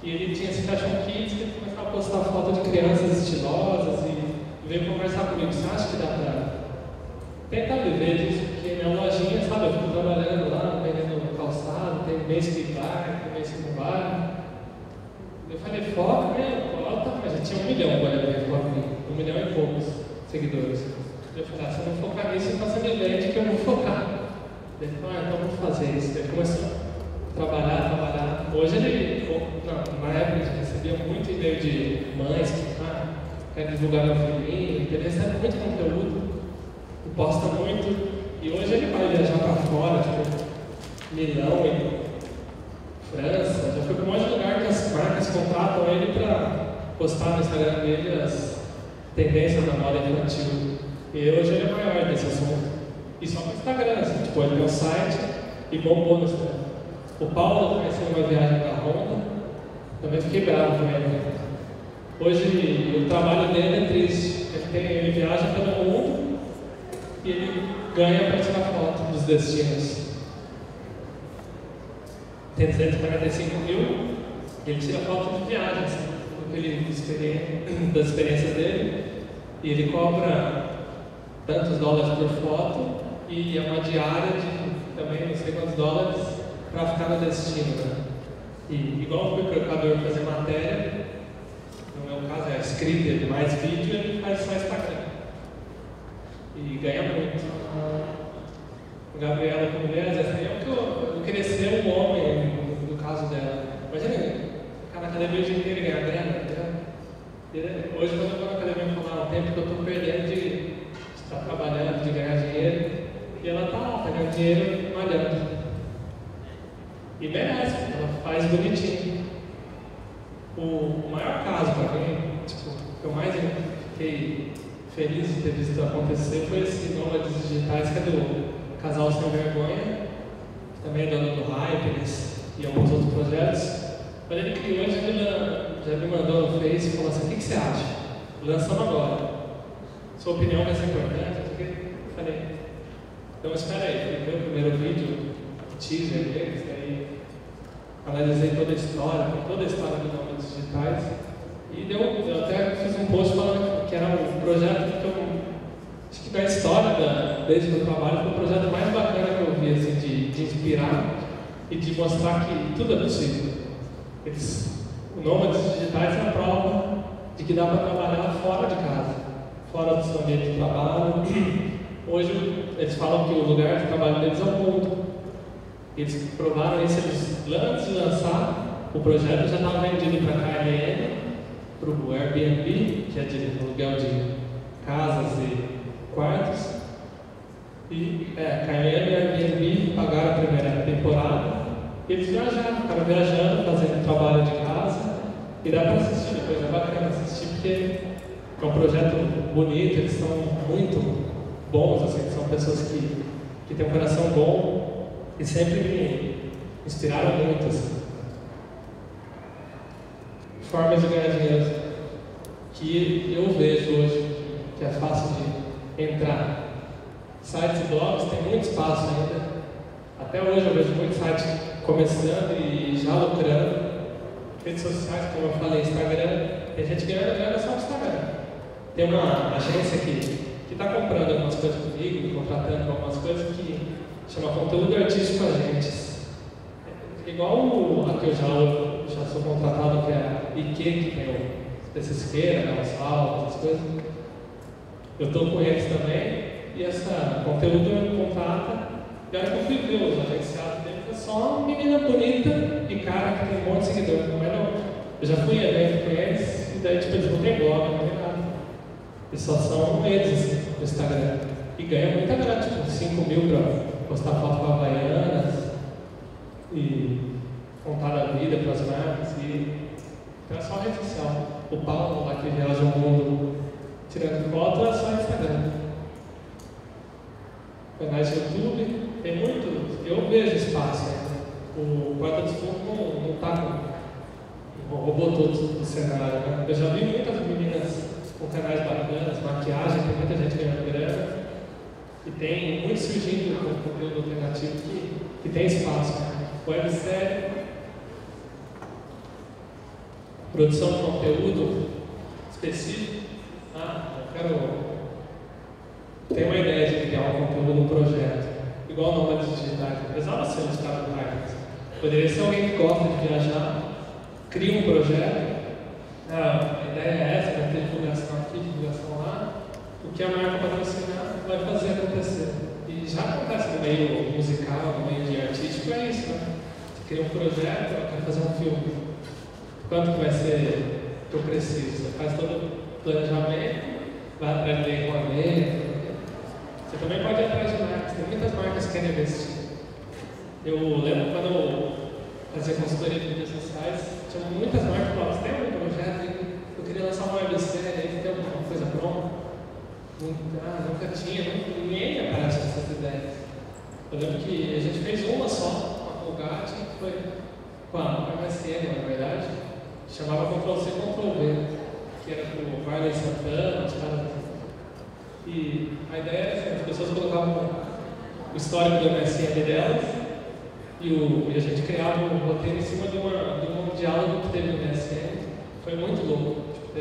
e ele tinha esse Fashion Kids que ele começava a postar foto de crianças estilosas e veio conversar comigo. Você acha que dá pra tentar viver disso? Porque minha lojinha, sabe, eu fico trabalhando lá, vendendo calçado, tem mês que vai, tem mês que não vai. Eu falei, foca mesmo, coloca, mas já tinha 1 milhão agora de foco, 1 milhão e poucos seguidores. Eu falei, se eu não focar nisso, você me vende que eu vou focar. Ele falou, então vamos fazer isso. Ele começou a trabalhar. Hoje ele, na época ele recebia muito e-mail de mães que querem divulgar meu filhinho, ele recebe muito conteúdo, posta muito, e hoje ele vai viajar para fora, tipo Milão e França, já foi para um monte de lugar que as marcas contratam ele para postar no Instagram dele as tendências da moda infantil. E hoje ele é maior desse assunto. E só no Instagram, assim, tipo, ele tem um site e bombou no Instagram. O Paulo conheceu uma viagem da Honda, também fiquei bravo com ele. Hoje o trabalho dele é triste. Ele viaja pelo mundo e ele ganha para tirar foto dos destinos. Tem 245 mil, ele tira foto de viagem, assim, das experiências dele, e ele cobra tantos dólares por foto e é uma diária de também não sei quantos dólares para ficar no destino, né? E igual o procurador fazer matéria, no meu caso é escrita mais vídeo, ele faz só Instagram e ganha muito. A Gabriela com mulheres, assim, é o que eu queria ser um homem no caso dela. Imagina, ficar na academia o dia inteiro e ganhar grana. Hoje quando eu estou na academia falar um tempo que eu estou perdendo de estar trabalhando, de ganhar dinheiro, e ela está lá, ganhando dinheiro malhando. E merece, ela faz bonitinho. O maior caso para mim, tipo, que eu mais fiquei feliz de ter visto acontecer foi esse Nômades Digitais, que é do Casal Sem Vergonha, que também é dono do Hypers e alguns outros projetos. Quando ele criou, já me mandou no Face e falou assim: o que você acha? Lançamos agora. Sua opinião vai ser importante? Eu falei, então espera aí, fui ver o primeiro vídeo, o teaser deles, aí analisei toda a história do Nômades Digitais, e eu até fiz um post falando que era um projeto que eu acho que da história desde o meu trabalho foi o projeto mais bacana que eu vi, assim, de inspirar e de mostrar que tudo é possível. O Nômades Digitais é a prova de que dá para trabalhar fora de casa, fora do seu ambiente de trabalho. Hoje eles falam que o lugar de trabalho deles é o mundo. Eles provaram isso, antes de lançar o projeto já estava vendido para a KLM, para o Airbnb, que é de aluguel de casas e quartos. E KLM e Airbnb pagaram a primeira temporada. E eles viajaram, ficaram viajando, fazendo trabalho de casa. E dá para assistir, depois é bacana assistir, porque é um projeto bonito, eles são muito bons, assim, são pessoas que têm um coração bom e sempre me inspiraram muito. Assim. Formas de ganhar dinheiro que eu vejo hoje, que é fácil de entrar. Sites e blogs tem muito espaço ainda. Até hoje eu vejo muitos sites começando e já lucrando. Redes sociais, como eu falei, Instagram, tem gente ganhando grana só no Instagram. Tem uma agência que está comprando algumas coisas comigo, contratando algumas coisas que chama Conteúdo Artístico Agentes. Igual a que eu já sou contratado, que é a IQ, que tem o Pesquisqueira, né, os aulas, essas coisas. Eu estou com eles também, e essa Conteúdo eu contrata. E aí que eu fui ver os agenciados dele, foi só uma menina bonita e cara que tem um monte de seguidores. Mas Eu já fui em evento com eles, e daí tipo, eles não tem blog, não tem nada. Eles só são eles assim, no Instagram. E ganham muita grana, tipo 5 mil para postar foto com Havaianas e contar a vida para as marcas. Então é só rede social. O Paulo lá que viaja o mundo tirando foto é só Instagram. Canais de YouTube, tem muito, eu vejo espaço. Né? O Porta dos Fundos não está com o robô todo do cenário. Né? Eu já vi muitas meninas com canais bacanas, maquiagem, tem muita gente ganhando grana. E tem muito surgindo com conteúdo alternativo que tem espaço. Né? Websérie, produção de conteúdo específico. Tenho uma ideia de criar um conteúdo no projeto, igual nômades digitais. Não precisava ser um estado mais. Poderia ser alguém que gosta de viajar, cria um projeto. A ideia é essa, vai ter divulgação aqui, divulgação lá. O que a marca patrocinar vai fazer acontecer. E já acontece no meio musical, no meio de artístico, é isso, né? Você cria um projeto, eu quero fazer um filme. Quanto que vai ser que eu preciso? Você faz todo o planejamento, vai atrás de equipamento. Você também pode ir atrás de marcas, tem muitas marcas que querem investir. Eu lembro quando eu fazia consultoria de mídias sociais, tinha muitas marcas que falavam, você tem algum projeto? Eu queria lançar uma websérie, aí tem alguma coisa pronta? Nunca tinha, ninguém aparece nessas ideias. Eu lembro que a gente fez uma só, com a Colgate, que foi com a MSN, na verdade, chamava Ctrl-C, Ctrl-V, que era com o Varley Santana, os caras. E a ideia era assim, as pessoas colocavam o histórico do MSN delas e a gente criava um roteiro em cima de um diálogo que teve no MSN. Foi muito louco. Tipo,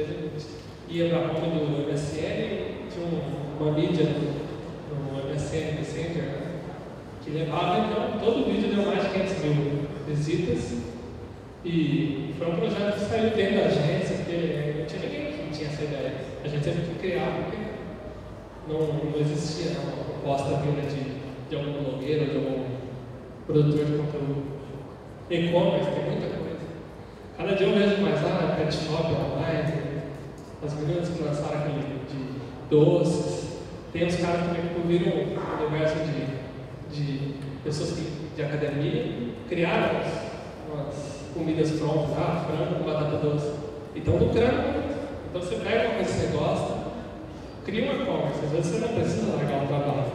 ia para a home do MSN, tinha uma mídia no MSN Messenger, né, que levava, então, todo o vídeo deu mais de 500 mil visitas. E foi um projeto que saiu dentro da agência, porque não tinha ninguém que tinha essa ideia. A gente teve que criar, porque não existia uma proposta vinda de algum blogueiro ou de algum produtor de conteúdo. E-commerce, tem muita coisa. Cada dia eu vejo mais, pet shop online, as meninas que lançaram aquele de doces, tem os caras também que viram o universo de pessoas de academia, criaram umas comidas prontas, frango com batata doce. Então lucrando. Então você pega uma coisa que você gosta, cria um e-commerce, às vezes você não precisa largar o trabalho.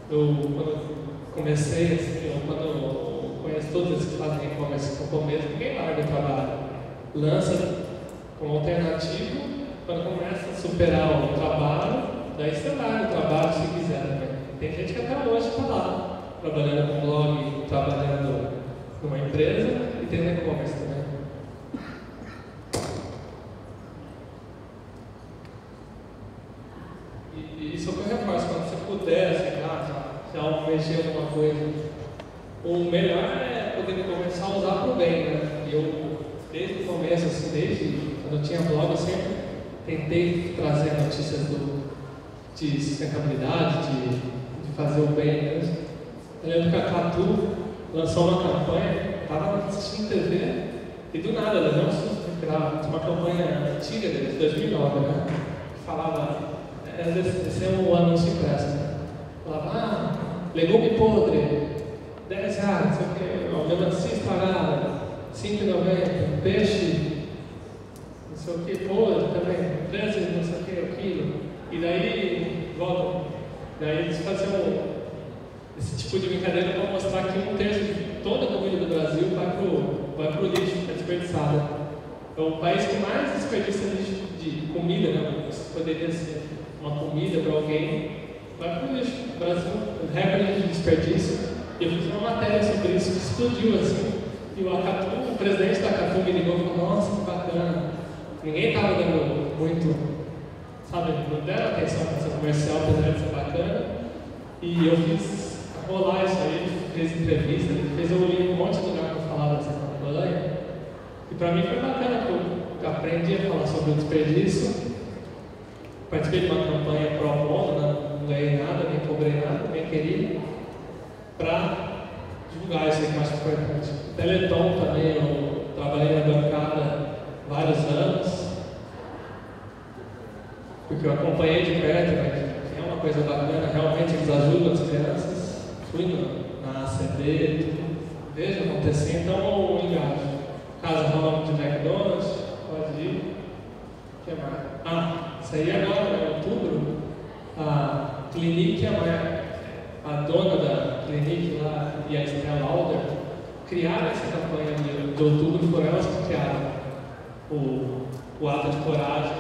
Quando comecei, assim, quando eu conheço todos esses que fazem e-commerce no começo, ninguém larga o trabalho. Lança como alternativo, quando começa a superar o trabalho, daí você larga o trabalho se quiser também. Tem gente que até hoje está lá, trabalhando com blog, trabalhando numa empresa e tem e-commerce também. E isso que eu reforço, quando você puder, sei lá, se almejar alguma coisa, o melhor é poder começar a usar para o bem, né? E eu, desde o começo, assim, desde quando eu tinha blog, eu sempre tentei trazer notícias de sustentabilidade, de fazer o bem mesmo. Eu lembro que a Catu lançou uma campanha, estava assistindo TV, e do nada, ela não se uma campanha antiga de 2009, né? Que falava, esse é o anúncio impresso, né? Falava, legume podre, 10 reais, não sei o que, melancia estragada, 5,90, peixe, não sei o que, podre também, 13, não sei o que, o quilo. E daí, daí eles faziam esse tipo de brincadeira para mostrar que 1/3 de toda a comida do Brasil vai pro lixo, é desperdiçada. É o país que mais desperdiça lixo de comida, né? Poderia ser uma comida para alguém, vai pro lixo. O Brasil, recorde de desperdício. E eu fiz uma matéria sobre isso que explodiu assim. E o presidente da Catu me ligou e falou, nossa, que bacana. Ninguém estava dando muito, sabe, não deram atenção para essa comercial, apesar de ser bacana. E eu fiz rolar isso aí, fez entrevista, eu li um monte de lugar para falar dessa campanha. E para mim foi bacana, porque eu aprendi a falar sobre o desperdício. Participei de uma campanha pro bono, não ganhei nada, nem cobrei nada, nem queria, para divulgar isso aí que eu acho importante. Teleton também, eu trabalhei na bancada vários anos, porque eu acompanhei de perto, né, que é uma coisa bacana, realmente eles ajudam as crianças. Fui na ACD, vejo acontecer, então eu engajo. Casa Ronald de McDonald's, pode ir. O que mais? Isso aí agora, em outubro, a Clinique, a dona da Clinique lá e a Estela Alder criaram essa campanha de outubro, foram elas que criaram o ato de coragem,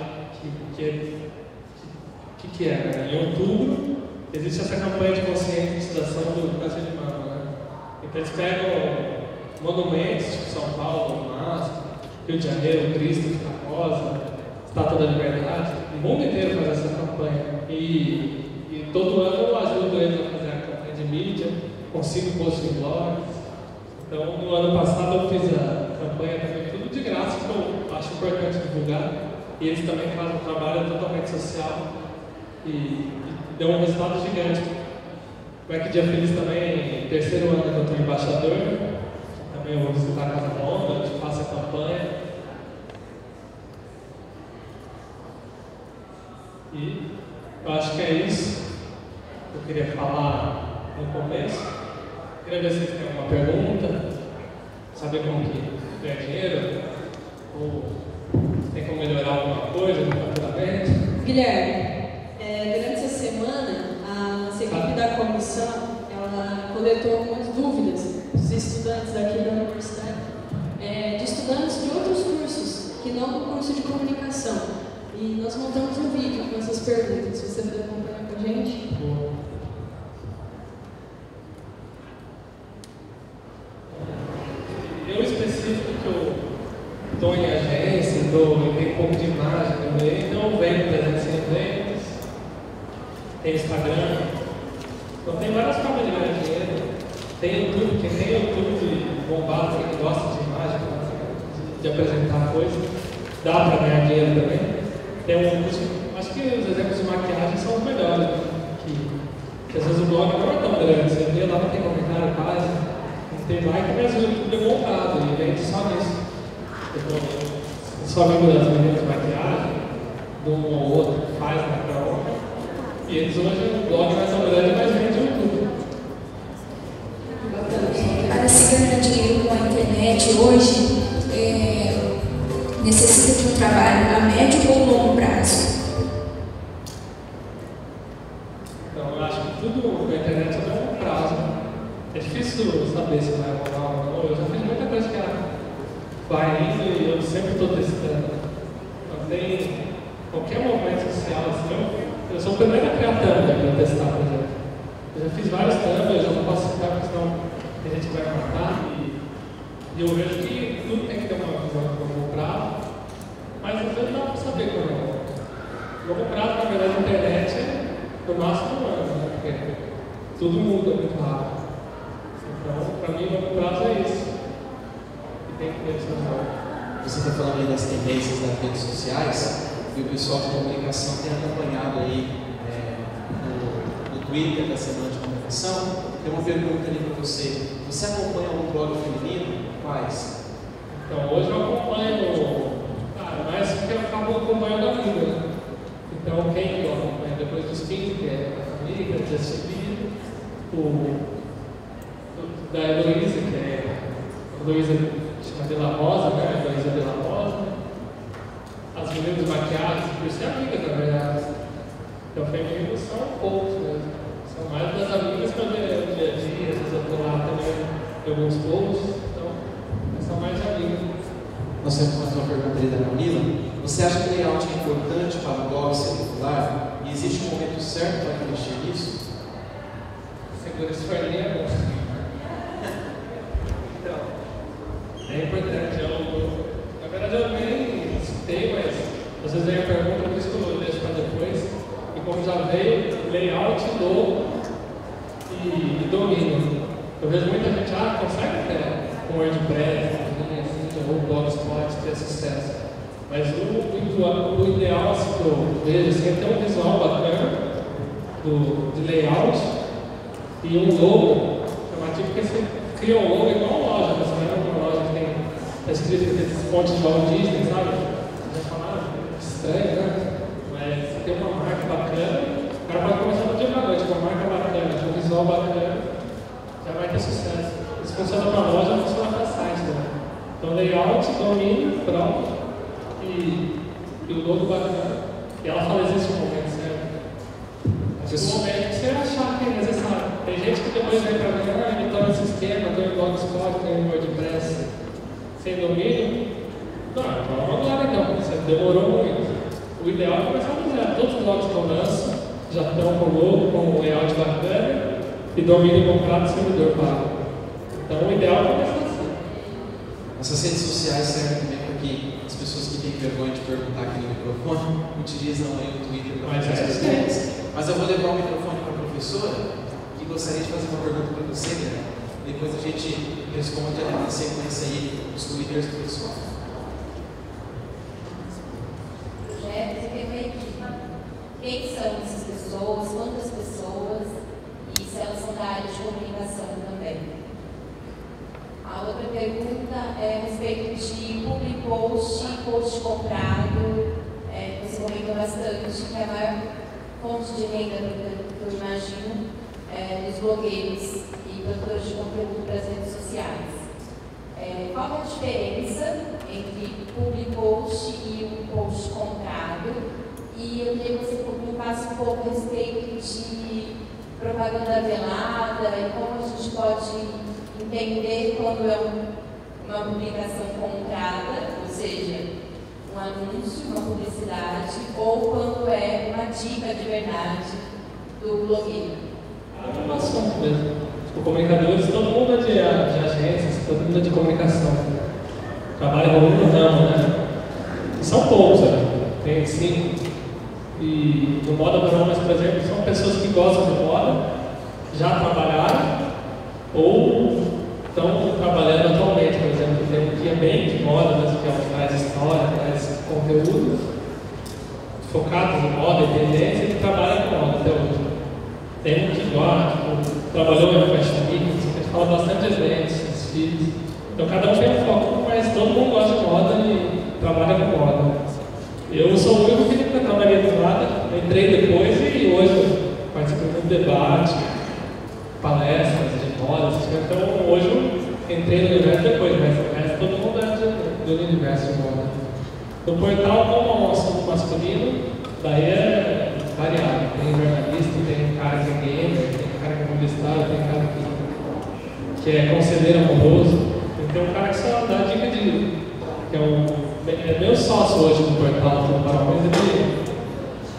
que é, né? Em outubro existe essa campanha de conscientização do câncer de mama, né? Então eles pegam monumentos, tipo São Paulo, Rio de Janeiro, Cristo, Rosa, Estátua da Liberdade, o mundo inteiro faz essa campanha. E todo ano eu ajudo eles a fazer a campanha de mídia, consigo posts em blogs. Então, no ano passado eu fiz a campanha também, tudo de graça, que eu acho importante divulgar. E eles também fazem um trabalho totalmente social e deu um resultado gigante. O Back Dia Feliz também, terceiro ano que eu estou embaixador, também eu vou visitar a Casa Ronda, faço a campanha. E eu acho que é isso que eu queria falar no começo. Queria ver se vocês têm alguma pergunta, saber como que ganha dinheiro, ou tem como melhorar alguma coisa no faturamento. Guilherme, durante essa semana, a nossa equipe da comissão, ela coletou algumas dúvidas dos estudantes daqui da universidade, de estudantes de outros cursos, que não o curso de comunicação. E nós montamos um vídeo com essas perguntas, se você puder acompanhar com a gente. Eu específico que eu estou em agência, tenho um pouco de imagem também, então eu venho presenciar eventos, tem Instagram, então tem várias formas de ganhar dinheiro. Tem YouTube, quem tem YouTube bombado, quem gosta de imagem, de apresentar coisas, dá para ganhar dinheiro também. Tem acho que os exemplos de maquiagem são os melhores, né? que às vezes o blog não é tão grande, você vê lá, tem comentário, página, tem like, mas o YouTube é montado e vende só nisso. Então, só amigo das meninas de maquiagem, de um ou outro que faz na prova, e eles hoje o blog não é tão grande, mas vende o YouTube. Para se ganhar dinheiro com a internet hoje, necessita de um trabalho a médio ou longo prazo? Então, eu acho que tudo com a internet é a longo prazo. É difícil saber se vai rolar ou não. Eu já fiz muita coisa que vai indo e eu sempre estou testando. Então, tem qualquer movimento social, assim, eu sou o primeiro a criar thumb para testar, por exemplo. Eu já fiz vários thumbs, eu já não posso citar porque senão a gente vai matar. E eu vejo que tudo tem que ter uma visão de longo prazo, mas às vezes dá para saber quando é longo. Longo prazo, na verdade, a internet é no máximo um ano, né? Porque tudo muda muito rápido. Então, para mim, longo prazo é isso. E tem que ter essa visão. Você está falando aí das tendências das redes sociais, e o pessoal de comunicação tem acompanhado aí no Twitter da Semana de Comunicação. Tem uma pergunta ali para você. Você acompanha algum blog feminino? Quais? Então, hoje eu acompanho, mais porque eu acabo acompanhando a vida, né? Então, quem eu acompanho depois dos 15, que é a família, a Justin Bieber, da Heloísa, que é a Heloísa chama de La Rosa, né? Heloísa de La Rosa, as meninas maquiadas, por ser amigas, na verdade. Então, femininos são poucos mesmo. São mais das amigas para ver o dia a dia, às vezes eu estou lá também em alguns posts, então são mais amigas. Nós temos mais uma pergunta ali da Camila. Você acha que o layout é importante para o blog ser popular? E existe um momento certo para investir nisso? Segura esse forninho. Então, é importante. Na verdade, eu nem citei, mas às vezes vem a pergunta, por isso que eu deixo para depois. E como já veio, layout, logo e domínio. Eu vejo muita gente, consegue ter um WordPress, ou Blogspot, ter sucesso. Mas o ideal, assim, que eu vejo, assim, é ter um visual bacana de layout e um logo chamativo, porque você cria um logo igual uma loja, você vai numa loja que tem Está escrito aqueles pontos de Walt Disney, sabe? Já falaram, estranho, né? Mas tem uma marca bacana, o cara pode começar no dia pra noite, com uma marca bacana, com um visual bacana, já vai ter sucesso. Isso funciona para loja, funciona para site também. Então, layout, domínio, pronto, e o logo bacana. E ela fala, existe um momento certo. Acho que o momento que você achar que é necessário. Tem gente que depois vem para mim, ele toma esse esquema, tem o Blogspot, tem o WordPress, sem domínio. Não, vamos lá então, você demorou muito. O ideal é começar do zero. Todos os blogs que eu lanço já estão com logo, com um layout bacana e domínio comprado e servidor pago. Então o ideal é começar assim. Nossas redes sociais servem também para que as pessoas que têm vergonha de perguntar aqui no microfone utilizam aí o Twitter para fazer as perguntas. Mas eu vou levar o microfone para a professora e gostaria de fazer uma pergunta para você, né? Depois a gente responde na sequência aí os Twitters do pessoal. Quem são essas pessoas, quantas pessoas e se elas são da área de comunicação também. A outra pergunta é a respeito de public post, post comprado. Você comentou bastante que a maior fonte de renda que eu imagino dos blogueiros e produtores de conteúdo para as redes sociais. Qual é a diferença entre public post e um post comprado? E eu queria que você comentasse um pouco a respeito de propaganda velada e como a gente pode entender quando é uma publicação comprada, ou seja, um anúncio, uma publicidade, ou quando é uma dica de verdade do blogueiro. É um assunto mesmo. Os comunicadores, todo mundo é de agências, todo mundo é de comunicação. Trabalha no ramo, né? E são poucos, né? Tem 5. E no Moda para Homens, por exemplo, são pessoas que gostam de moda, já trabalharam ou estão trabalhando atualmente. Por exemplo, tem um guia bem de moda, mas que traz história, traz conteúdo focado em moda e tendência e que trabalha com moda até hoje. Tem um que gosta, trabalhou em Fashion Week, a gente fala bastante de eventos, desfiles. Então cada um tem um foco, mas todo mundo gosta de moda e trabalha com moda. Eu sou o único que nunca trabalhei do nada, entrei depois e hoje participo de debate, palestras de moda, então hoje eu entrei no universo depois, mas o resto todo mundo é do universo de moda. No portal, como é um assunto masculino, daí é variado. Tem jornalista, tem cara que é gamer, tem cara que é publicitário, tem cara que é conselheiro amoroso, tem um cara que só dá dica de que é meu sócio hoje no portal do Parabéns,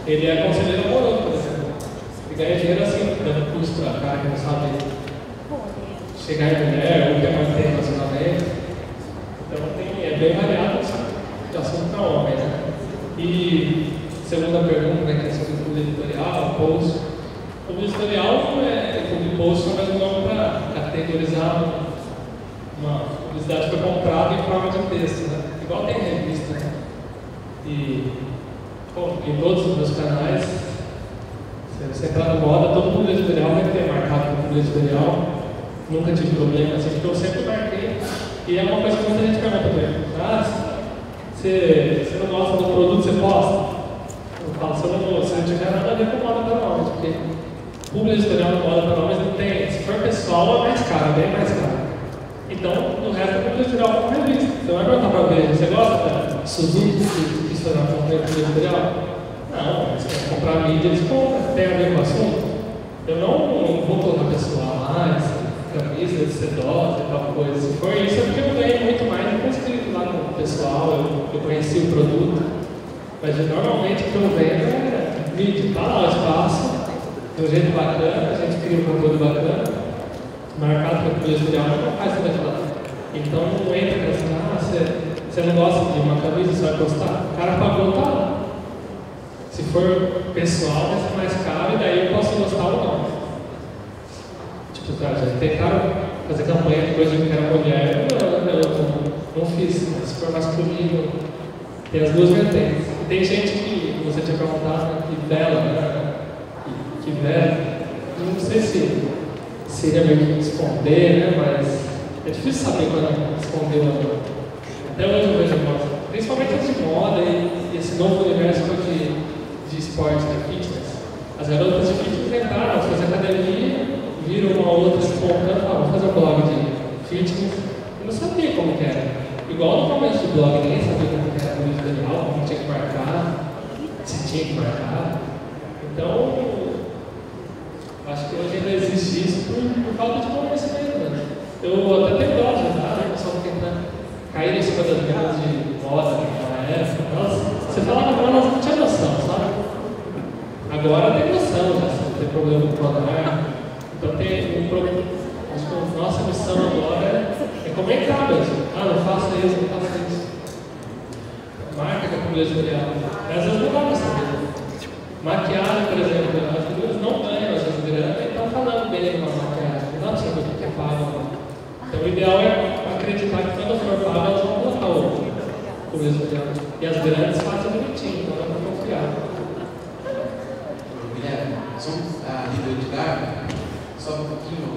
ele é conselheiro amoroso, por exemplo. Ele ganha dinheiro assim, dando curso para cara que não sabe chegar em mulher ou quer manter relacionamento. Então é bem variado de assunto para homem, né? E segunda pergunta, né, que é sobre o publi editorial, post. O publi editorial o post é o mesmo nome para categorizar uma publicidade que foi comprada em forma de texto, né? Igual tem revista, né? E em todos os meus canais, se você entrar no Moda, todo mundo editorial vai ter marcado como editorial. Nunca tive problema, assim, porque eu sempre marquei. E é uma coisa que muita gente pergunta também. Você não gosta do produto, você posta? Eu falo, se não tiver nada a ver com Moda para Homens, porque público editorial no Moda para Homens não tem. Se for pessoal, é mais caro, bem mais caro. Então, no resto é público editorial como revista. Você vai perguntar para alguém, você gosta da Suzuki de estourar com público editorial? Não, mas se quer comprar mídia, eles compram, tem a ver com o assunto. Eu não vou colocar pessoal mais, camisa de sedosa e tal coisa. Se for isso, é porque eu ganhei muito mais do que escrito lá com o pessoal, eu conheci o produto. Mas normalmente o que eu vendo é mídia, tá lá o espaço, de um jeito bacana, a gente cria um conteúdo bacana. Marcado para o editorial, mas não faz tudo aquilo lá. Então não entra assim, você não gosta de uma camisa, você vai postar? O cara pagou, tá lá. Se for pessoal, vai ser mais caro e daí eu posso gostar ou não. Tipo, cara, já tentaram fazer campanha de coisa que era mulher, eu não fiz. Se for masculino, tem as duas vertentes. Tem gente que você tinha perguntado, que vela, né? Que vela, não sei se seria meio que esconder, né? Mas é difícil saber quando esconder ou não. até hoje eu vejo principalmente as de moda e esse novo universo de esporte, de fitness. As garotas de fitness entraram, fazer academia, viram uma outra espontânea, vamos fazer um blog de fitness. Eu não sabia como que era. Igual no começo do blog, ninguém sabia como que era o editorial, como tinha que marcar, se tinha que marcar. Então, acho que hoje ainda existe isso por falta de conhecimento. Né? Eu até tenho dó de ajudar, né? O pessoal tentando cair em cima das meninas de moda naquela época. Nossa, você falava com elas, não tinha noção, sabe? Agora tem noção, já não tem problema com o planar. Então tem um problema. Acho que a nossa missão agora é comentar mesmo. Ah, não faça isso, não faça isso. Marca que a comunidade editorial. Às vezes não dá para saber. Maquiagem, por exemplo, as pessoas não ganham, às vezes grana e estão falando bem de uma maquiagem. Não sabe o que é pago. Então o ideal é acreditar que quando for pago, elas vão colocar o comunidade editorial. E as grandes fazem bonitinho, então dá para confiar. Guilherme, só do Edgar, sobe um pouquinho,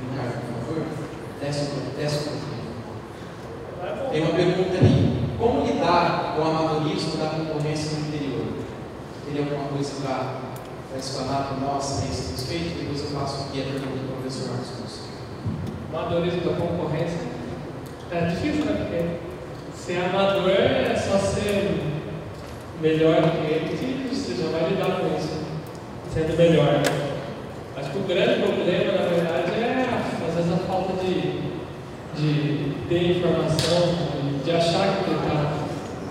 Ricardo, por favor. Desce um pouquinho. Tem uma pergunta ali. Como lidar com o amadorismo da concorrência no interior? Teria alguma coisa para explanar para nós a esse respeito? Depois eu passo aqui a pergunta do professor Marcos. O amadorismo da concorrência é difícil, né? Porque ser amador é só ser melhor que ele, que você já vai lidar com isso, sendo melhor. Acho que o grande problema, na verdade, é às vezes a falta de ter informação, de achar que ele está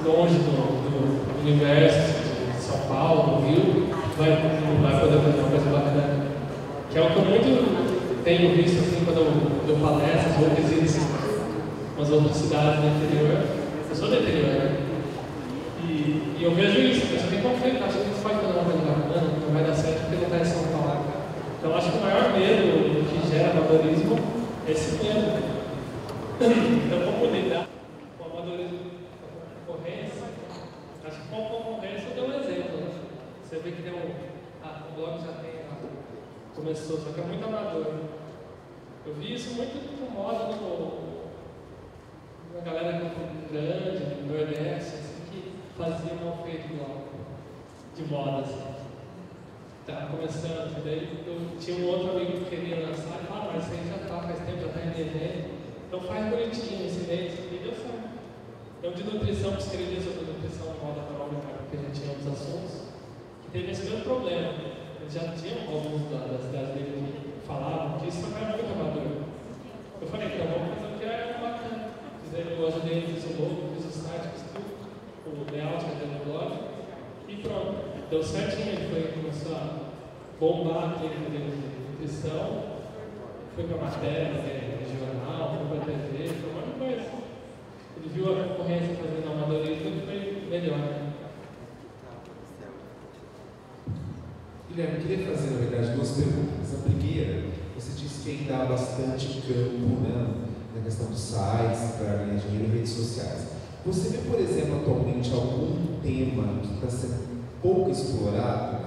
longe do universo de São Paulo, do Rio, não vai poder fazer uma coisa bacana. Que é o que eu muito tenho visto assim, quando eu dou palestras ou visito umas outras cidades do interior. Eu sou do interior, né? E eu vejo isso, mas eu tenho conflito, acho que não pode fazer uma coisa bacana, não vai dar certo porque não está em São Paulo. Então acho que o maior medo que gera amadorismo é esse medo. Então como lidar com o amadorismo da concorrência? Acho que com a concorrência eu dou um exemplo. Né? Você vê que tem o blog já tem, começou, só que é muito amador. Eu vi isso muito com moda na galera grande, do Nordeste, assim, que fazia mal feito blog de moda. Assim. Estava começando, daí eu tinha um outro amigo que queria lançar e falava, mas isso aí já está, faz tempo, já está em evento. Então faz bonitinho esse evento, e deu certo. Então de nutrição, que escrevi sobre nutrição e moda para o porque a gente tinha outros assuntos, que teve esse mesmo problema. Eles já tinham alguns das cidades dele que falavam que isso era muito amador. Eu falei, então vamos fazer o que é bacana. Eu ajudei, fiz o logo, fiz o site, fiz tudo, o layout do blog, e pronto. Deu certinho, ele começou a bombar aquele de nutrição, foi para a matéria, de jornal, foi para a TV, foi uma coisa. Ele viu a concorrência fazendo amadorismo e foi melhor. Guilherme, eu queria fazer, na verdade, duas perguntas. A primeira, você disse que ainda há bastante campo, né, na questão dos sites, para ganhar dinheiro e redes sociais. Você vê, por exemplo, atualmente algum tema que está sendo pouco explorado?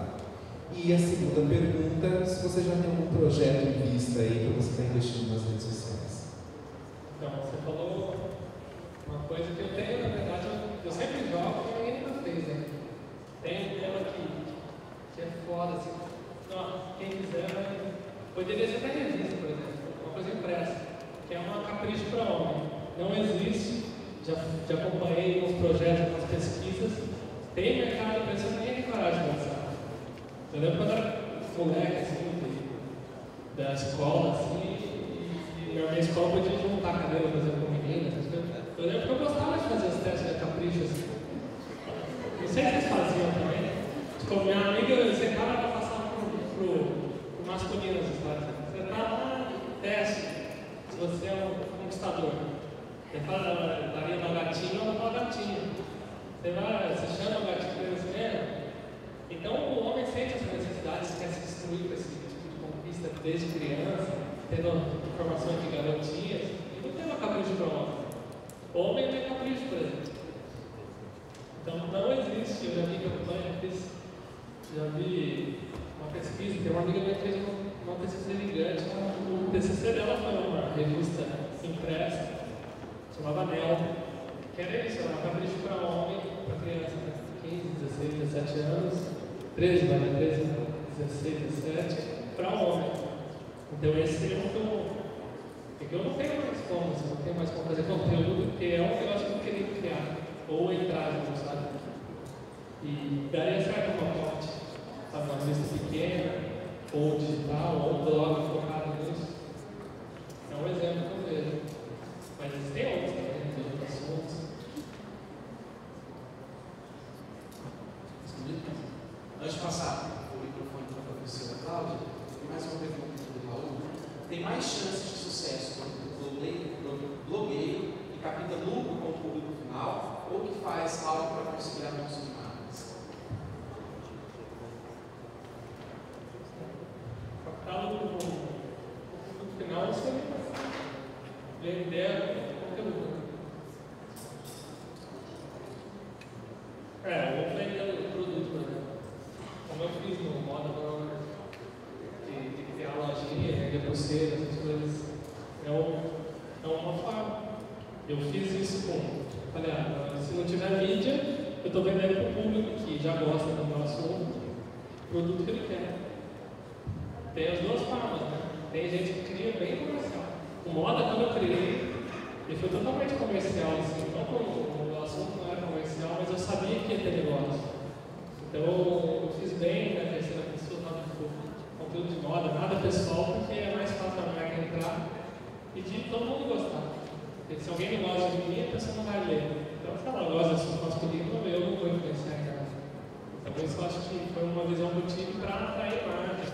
E a segunda pergunta, se você já tem algum projeto em vista aí para você estar investindo nas redes sociais. Então, você falou uma coisa que eu tenho, na verdade, eu sempre jogo e ninguém nunca fez, né? Tem um tema que é foda, assim. Não, quem quiser, poderia ser até revista, por exemplo, uma coisa impressa, que é uma capricho para homem. Não existe, já acompanhei uns projetos, umas pesquisas. Tem mercado, a pessoa nem tem coragem de lançar. Eu lembro quando era moleque, assim, da escola, assim, e na minha escola podia juntar a cadeira, por exemplo, com meninas. Eu lembro que eu gostava de fazer os testes de capricho, assim. Não sei se vocês faziam também. Tipo, minha amiga sentava para passar pro masculino, você tá lá, teste, se você é um conquistador. Você fala, daria uma gatinha ou uma gatinha. Você chama o gatinho para ele mesmo. Então o homem sente essa necessidade, quer se destruir com esse tipo de conquista desde criança, tendo informações de garotinhas, e não tem uma capricho para o homem. O homem tem capricho, por exemplo. Então não existe, eu já vi campanha, já vi uma pesquisa, tem uma amiga minha que fez uma pesquisa gigante, o TCC dela foi uma revista impressa, chamava NEL, que era isso, era uma capricho para homem, para criança, né? 15, 16, 17 anos, 13, 16, 17, para homem. Então esse seria muito. Porque eu não tenho mais como, assim, não tenho mais como fazer conteúdo, porque é um negócio que eu queria criar, ou entrar, sabe? E daria certo uma ponte, sabe? Uma lista pequena, ou digital, ou um blog focado nisso. É um exemplo que eu vejo. Mas existem outros também, tem outros assuntos. Antes de passar o microfone para a professora Cláudia, tem mais uma pergunta do Raul. Tem mais chances de sucesso quando blogueiro e capta lucro com o público final ou que faz algo para conseguir anúncios de marcas? Captar lucro com o público final você vender conteúdo. Ou vender o produto, né? Como eu fiz no Moda Runner, de criar lojinha, vender pulseira, essas coisas. É uma forma. Eu fiz isso falei, se não tiver mídia, eu estou vendendo para o público que já gosta do meu assunto, o produto que ele quer. Tem as duas formas, né? Tem gente que cria bem comercial. O Moda, quando eu criei, ele foi totalmente comercial, assim, não como o assunto não era comercial, mas eu sabia que ia ter negócio. Então eu fiz bem na terceira pessoa, conteúdo de moda, nada pessoal, porque é mais fácil a marca entrar e de todo mundo gostar. Porque se alguém não gosta de mim, a pessoa não vai ler. Então se ela gosta de assunto masculino, eu não vou influenciar em casa. Então isso eu acho que foi uma visão que eu tive para atrair marcas,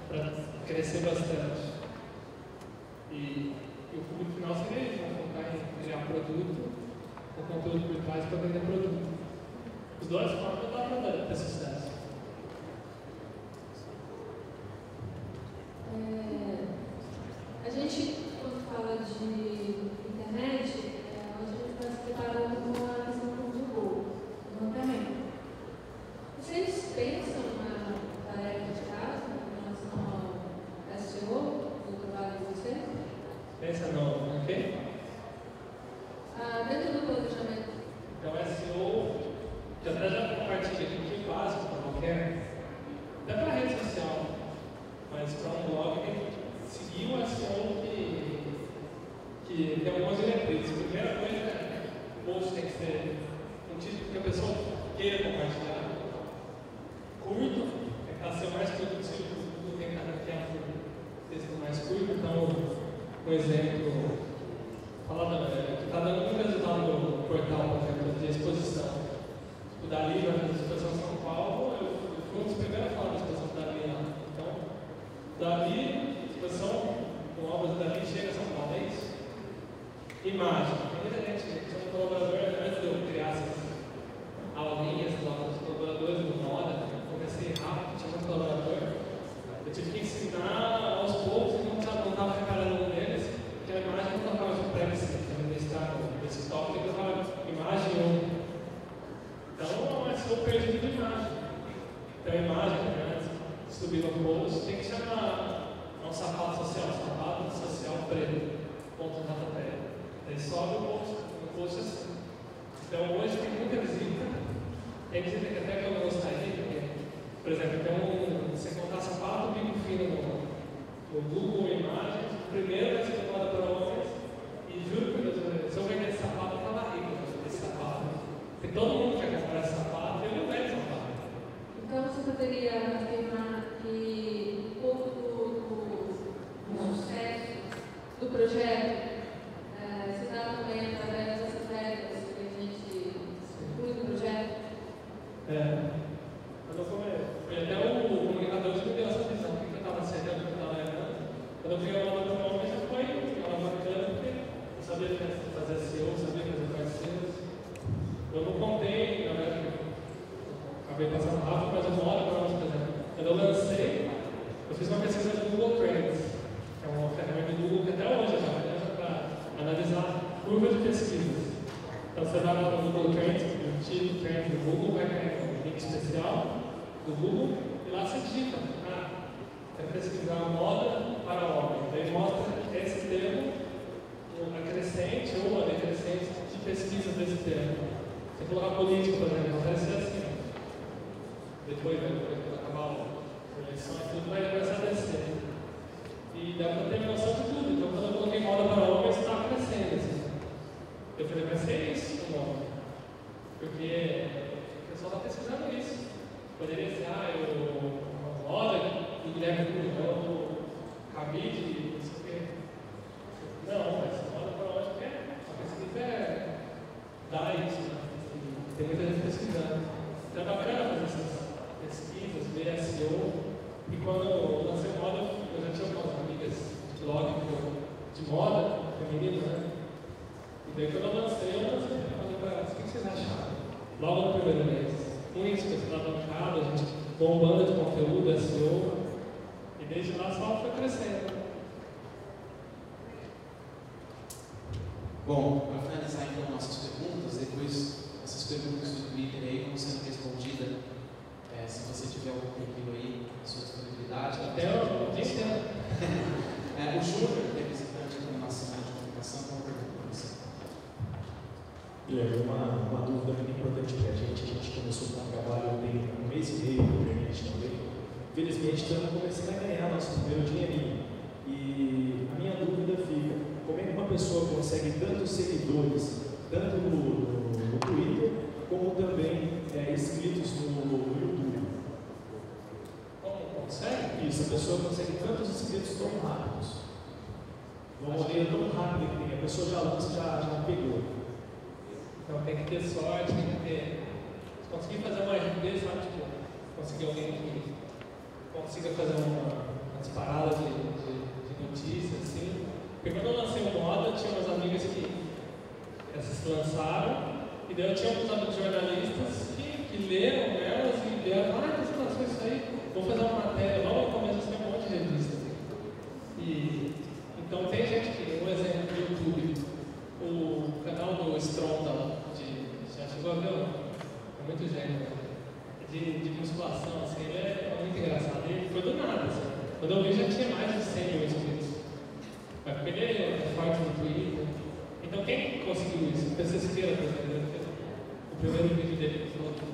para crescer bastante. E o público final seria isso, focar em criar produto, o conteúdo por trás para vender produto. Os dois formas dá para ter sucesso. A gente, quando fala de internet, a gente está se preparando com a questão do Google, do mapeamento. Vocês pensam na tarefa de casa em relação ao SEO, do trabalho de vocês? Pensa no quê? Dentro do planejamento. Então, SEO, que até já compartilha aqui, que é básico para qualquer, até para rede social, mas para um blog tem que seguir o SEO que tem algumas diretrizes. A primeira coisa é o post tem que ser um título que a pessoa queira compartilhar. Curto, é para ser o mais curto possível, tudo tem que ter um texto mais curto. Então, por exemplo, que está dando muito resultado no portal, por exemplo, de exposição. O Dali vai fazer exposição em São Paulo, eu fui um dos primeiros a falar da exposição do Dali lá. Então, Dali, exposição com obras do Dali, chega a São Paulo, é isso? Imagem. Muita gente, tinha um colaborador, antes de eu criar essas aulinhas dos colaboradores do Moda, comecei rápido, tinha um colaborador, eu tive que ensinar aos poucos e não estava reparando um deles, porque a imagem não estava de pré-licença, nesse tópico eu estava imagem 1. Então, eu perdi de imagem. Então, a imagem, né, subir no post, tem que chamar um sapato social preto, ponto JPG. Aí sobe o post assim. Então, hoje tem muita visita. Tem visita que até que eu não gostaria, porque, por exemplo, você contar sapato, bico fino no Google Imagens, primeiro vai ser tomado por homens, e juro que se eu vender esse sapato, eu estava rico esse sapato. Porque todo mundo quer comprar esse sapato, eu não vendo sapato. Então você poderia afirmar que um pouco do sucesso do projeto se dá também através dessas regras que a gente inclui no projeto? Até o comunicador me deu essa visão, que eu estava acertando, que eu estava errando. Quando eu fui ao lado do homem, já foi bacana, porque eu sabia fazer SEO, sabia fazer parceiros. Eu não contei, na verdade, acabei passando rápido, mas eu moro para nós, por exemplo. Quando eu lancei, eu fiz uma pesquisa do Google Trends, que é uma ferramenta do Google que até hoje já usa para analisar curva de pesquisas. Então você vai lá no Google Trends, no título Trends do Google, vai cair um link especial do Google, e lá você digita, quero pesquisar moda para homem. Daí mostra esse termo, a crescente ou a decrescente pesquisas desse tema. Você colocar política, por exemplo, vai ser assim. Depois acabar a eleição e tudo, vai começar a descer. E dá para ter noção de tudo. Então, quando eu coloquei moda para homens, estava crescendo. Assim. Eu falei, vai ser isso o nome. Porque o pessoal está pesquisando isso. Poderia ser, uma moda do Guilherme Curvão, do Cabide, não sei o quê. Não, mas moda para homens, porque a pesquisa dá isso. Né? Tem muita gente pesquisando. Então é bacana fazer essas pesquisas, ver SEO. E quando eu lancei moda, eu já tinha algumas amigas de blog de moda feminina, né? E daí quando eu lancei falei para elas, o que vocês acharam? Logo no primeiro mês. Com isso, pesquisar bancada, a gente bombando de conteúdo, SEO. E desde lá só foi crescendo. Bom, para finalizar então nossas perguntas, depois essas perguntas do Twitter aí vão sendo respondidas. Se você tiver algum perfil aí, a sua disponibilidade. Até o dia inteiro. O Júnior, representante da nossa área de comunicação, tem uma pergunta para você. Uma dúvida muito importante para a gente começou com um trabalho tem um mês e meio na internet também. Felizmente estamos começando a ganhar nosso primeiro dinheirinho. E a minha dúvida fica, como é que uma pessoa consegue tantos seguidores, tanto no Twitter, como também inscritos no YouTube? Como consegue? Isso, a pessoa consegue tantos inscritos tão rápidos. Uma maneira tão rápida que a pessoa já lança, já pegou. Então tem que ter sorte, tem que ter. Se conseguir fazer uma RP, sabe? Tipo, conseguir alguém que consiga fazer uma disparada de notícias, assim. Porque quando eu lancei o moda, tinha umas amigas que essas se lançaram, e daí eu tinha uns amigos jornalistas que leram elas e vieram, você lançou isso aí, vou fazer uma matéria, logo no começo tem um monte de revista. E então tem gente que, um exemplo do YouTube, o canal do Stronda, já chegou a ver? É muito gênio, de musculação, assim, ele é muito engraçado. Ele foi do nada, assim. Quando eu vi já tinha mais de 100 mil inscritos. Mas porque ele é forte no Twitter. Então quem conseguiu isso? O PC Siqueira, por exemplo, ele fez o primeiro vídeo dele, ele falou que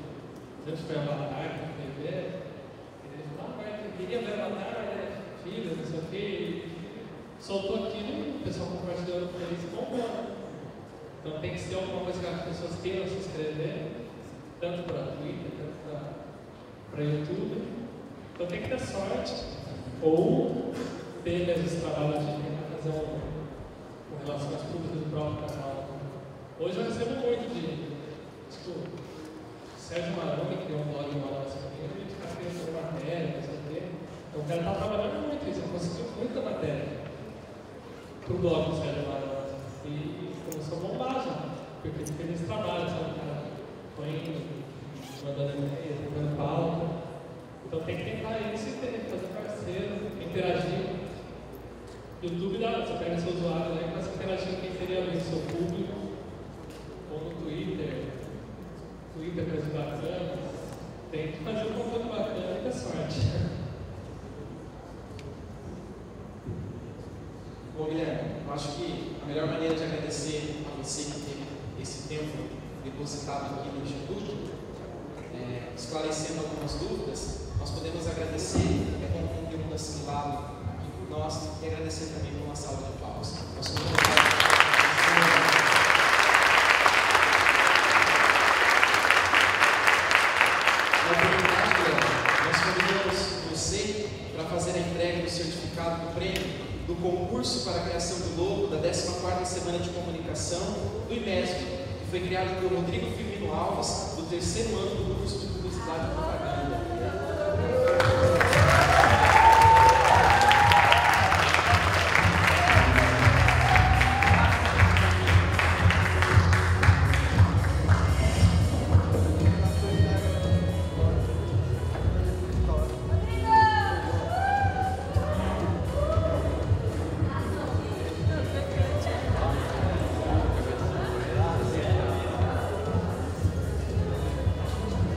antes foi Avatar, na TV, e ele falou, queria ver Avatar, filho, não sei o quê, e soltou aquilo e o pessoal compartilhou com ele e bombou. Então tem que ser alguma coisa que as pessoas queiram se inscrever, tanto para Twitter, tanto para YouTube. Então tem que ter sorte, ou ter esse trabalho de fazer com relações públicas do próprio canal. Hoje eu recebo muito tipo, Sérgio Maroni, que tem um blog no nosso canal, a gente está criando matéria, não sei o quê. Então o cara está trabalhando muito isso, ele conseguiu muita matéria para o blog do Sérgio Maroni. E começou a bombar já, porque ele fez esse trabalho, sabe? O cara foi indo, mandando e-mail, mandando pauta. Então tem que tentar isso e ter, fazer parceiro, interagir. YouTube dá, você pega seu usuário aí, começa a interagir com quem seria o seu público, ou no Twitter, coisa bacana. Tem que fazer um conteúdo bacana e ter sorte. Bom, Guilherme, eu acho que a melhor maneira de agradecer a você que teve esse tempo depositado aqui no Instituto, esclarecendo algumas dúvidas, nós podemos agradecer com um conteúdo assimilado aqui por nós e agradecer também por uma salva de palmas. Nós somos na oportunidade, Guilherme, nós convidamos você para fazer a entrega do certificado do prêmio do concurso para a criação do logo da 14ª Semana de Comunicação do IMESP, que foi criado por Rodrigo Firmino Alves, do 3º ano do curso de Publicidade e Propaganda.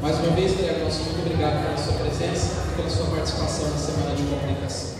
Mais uma vez, Guilherme, muito obrigado pela sua presença e pela sua participação na Semana de Comunicação.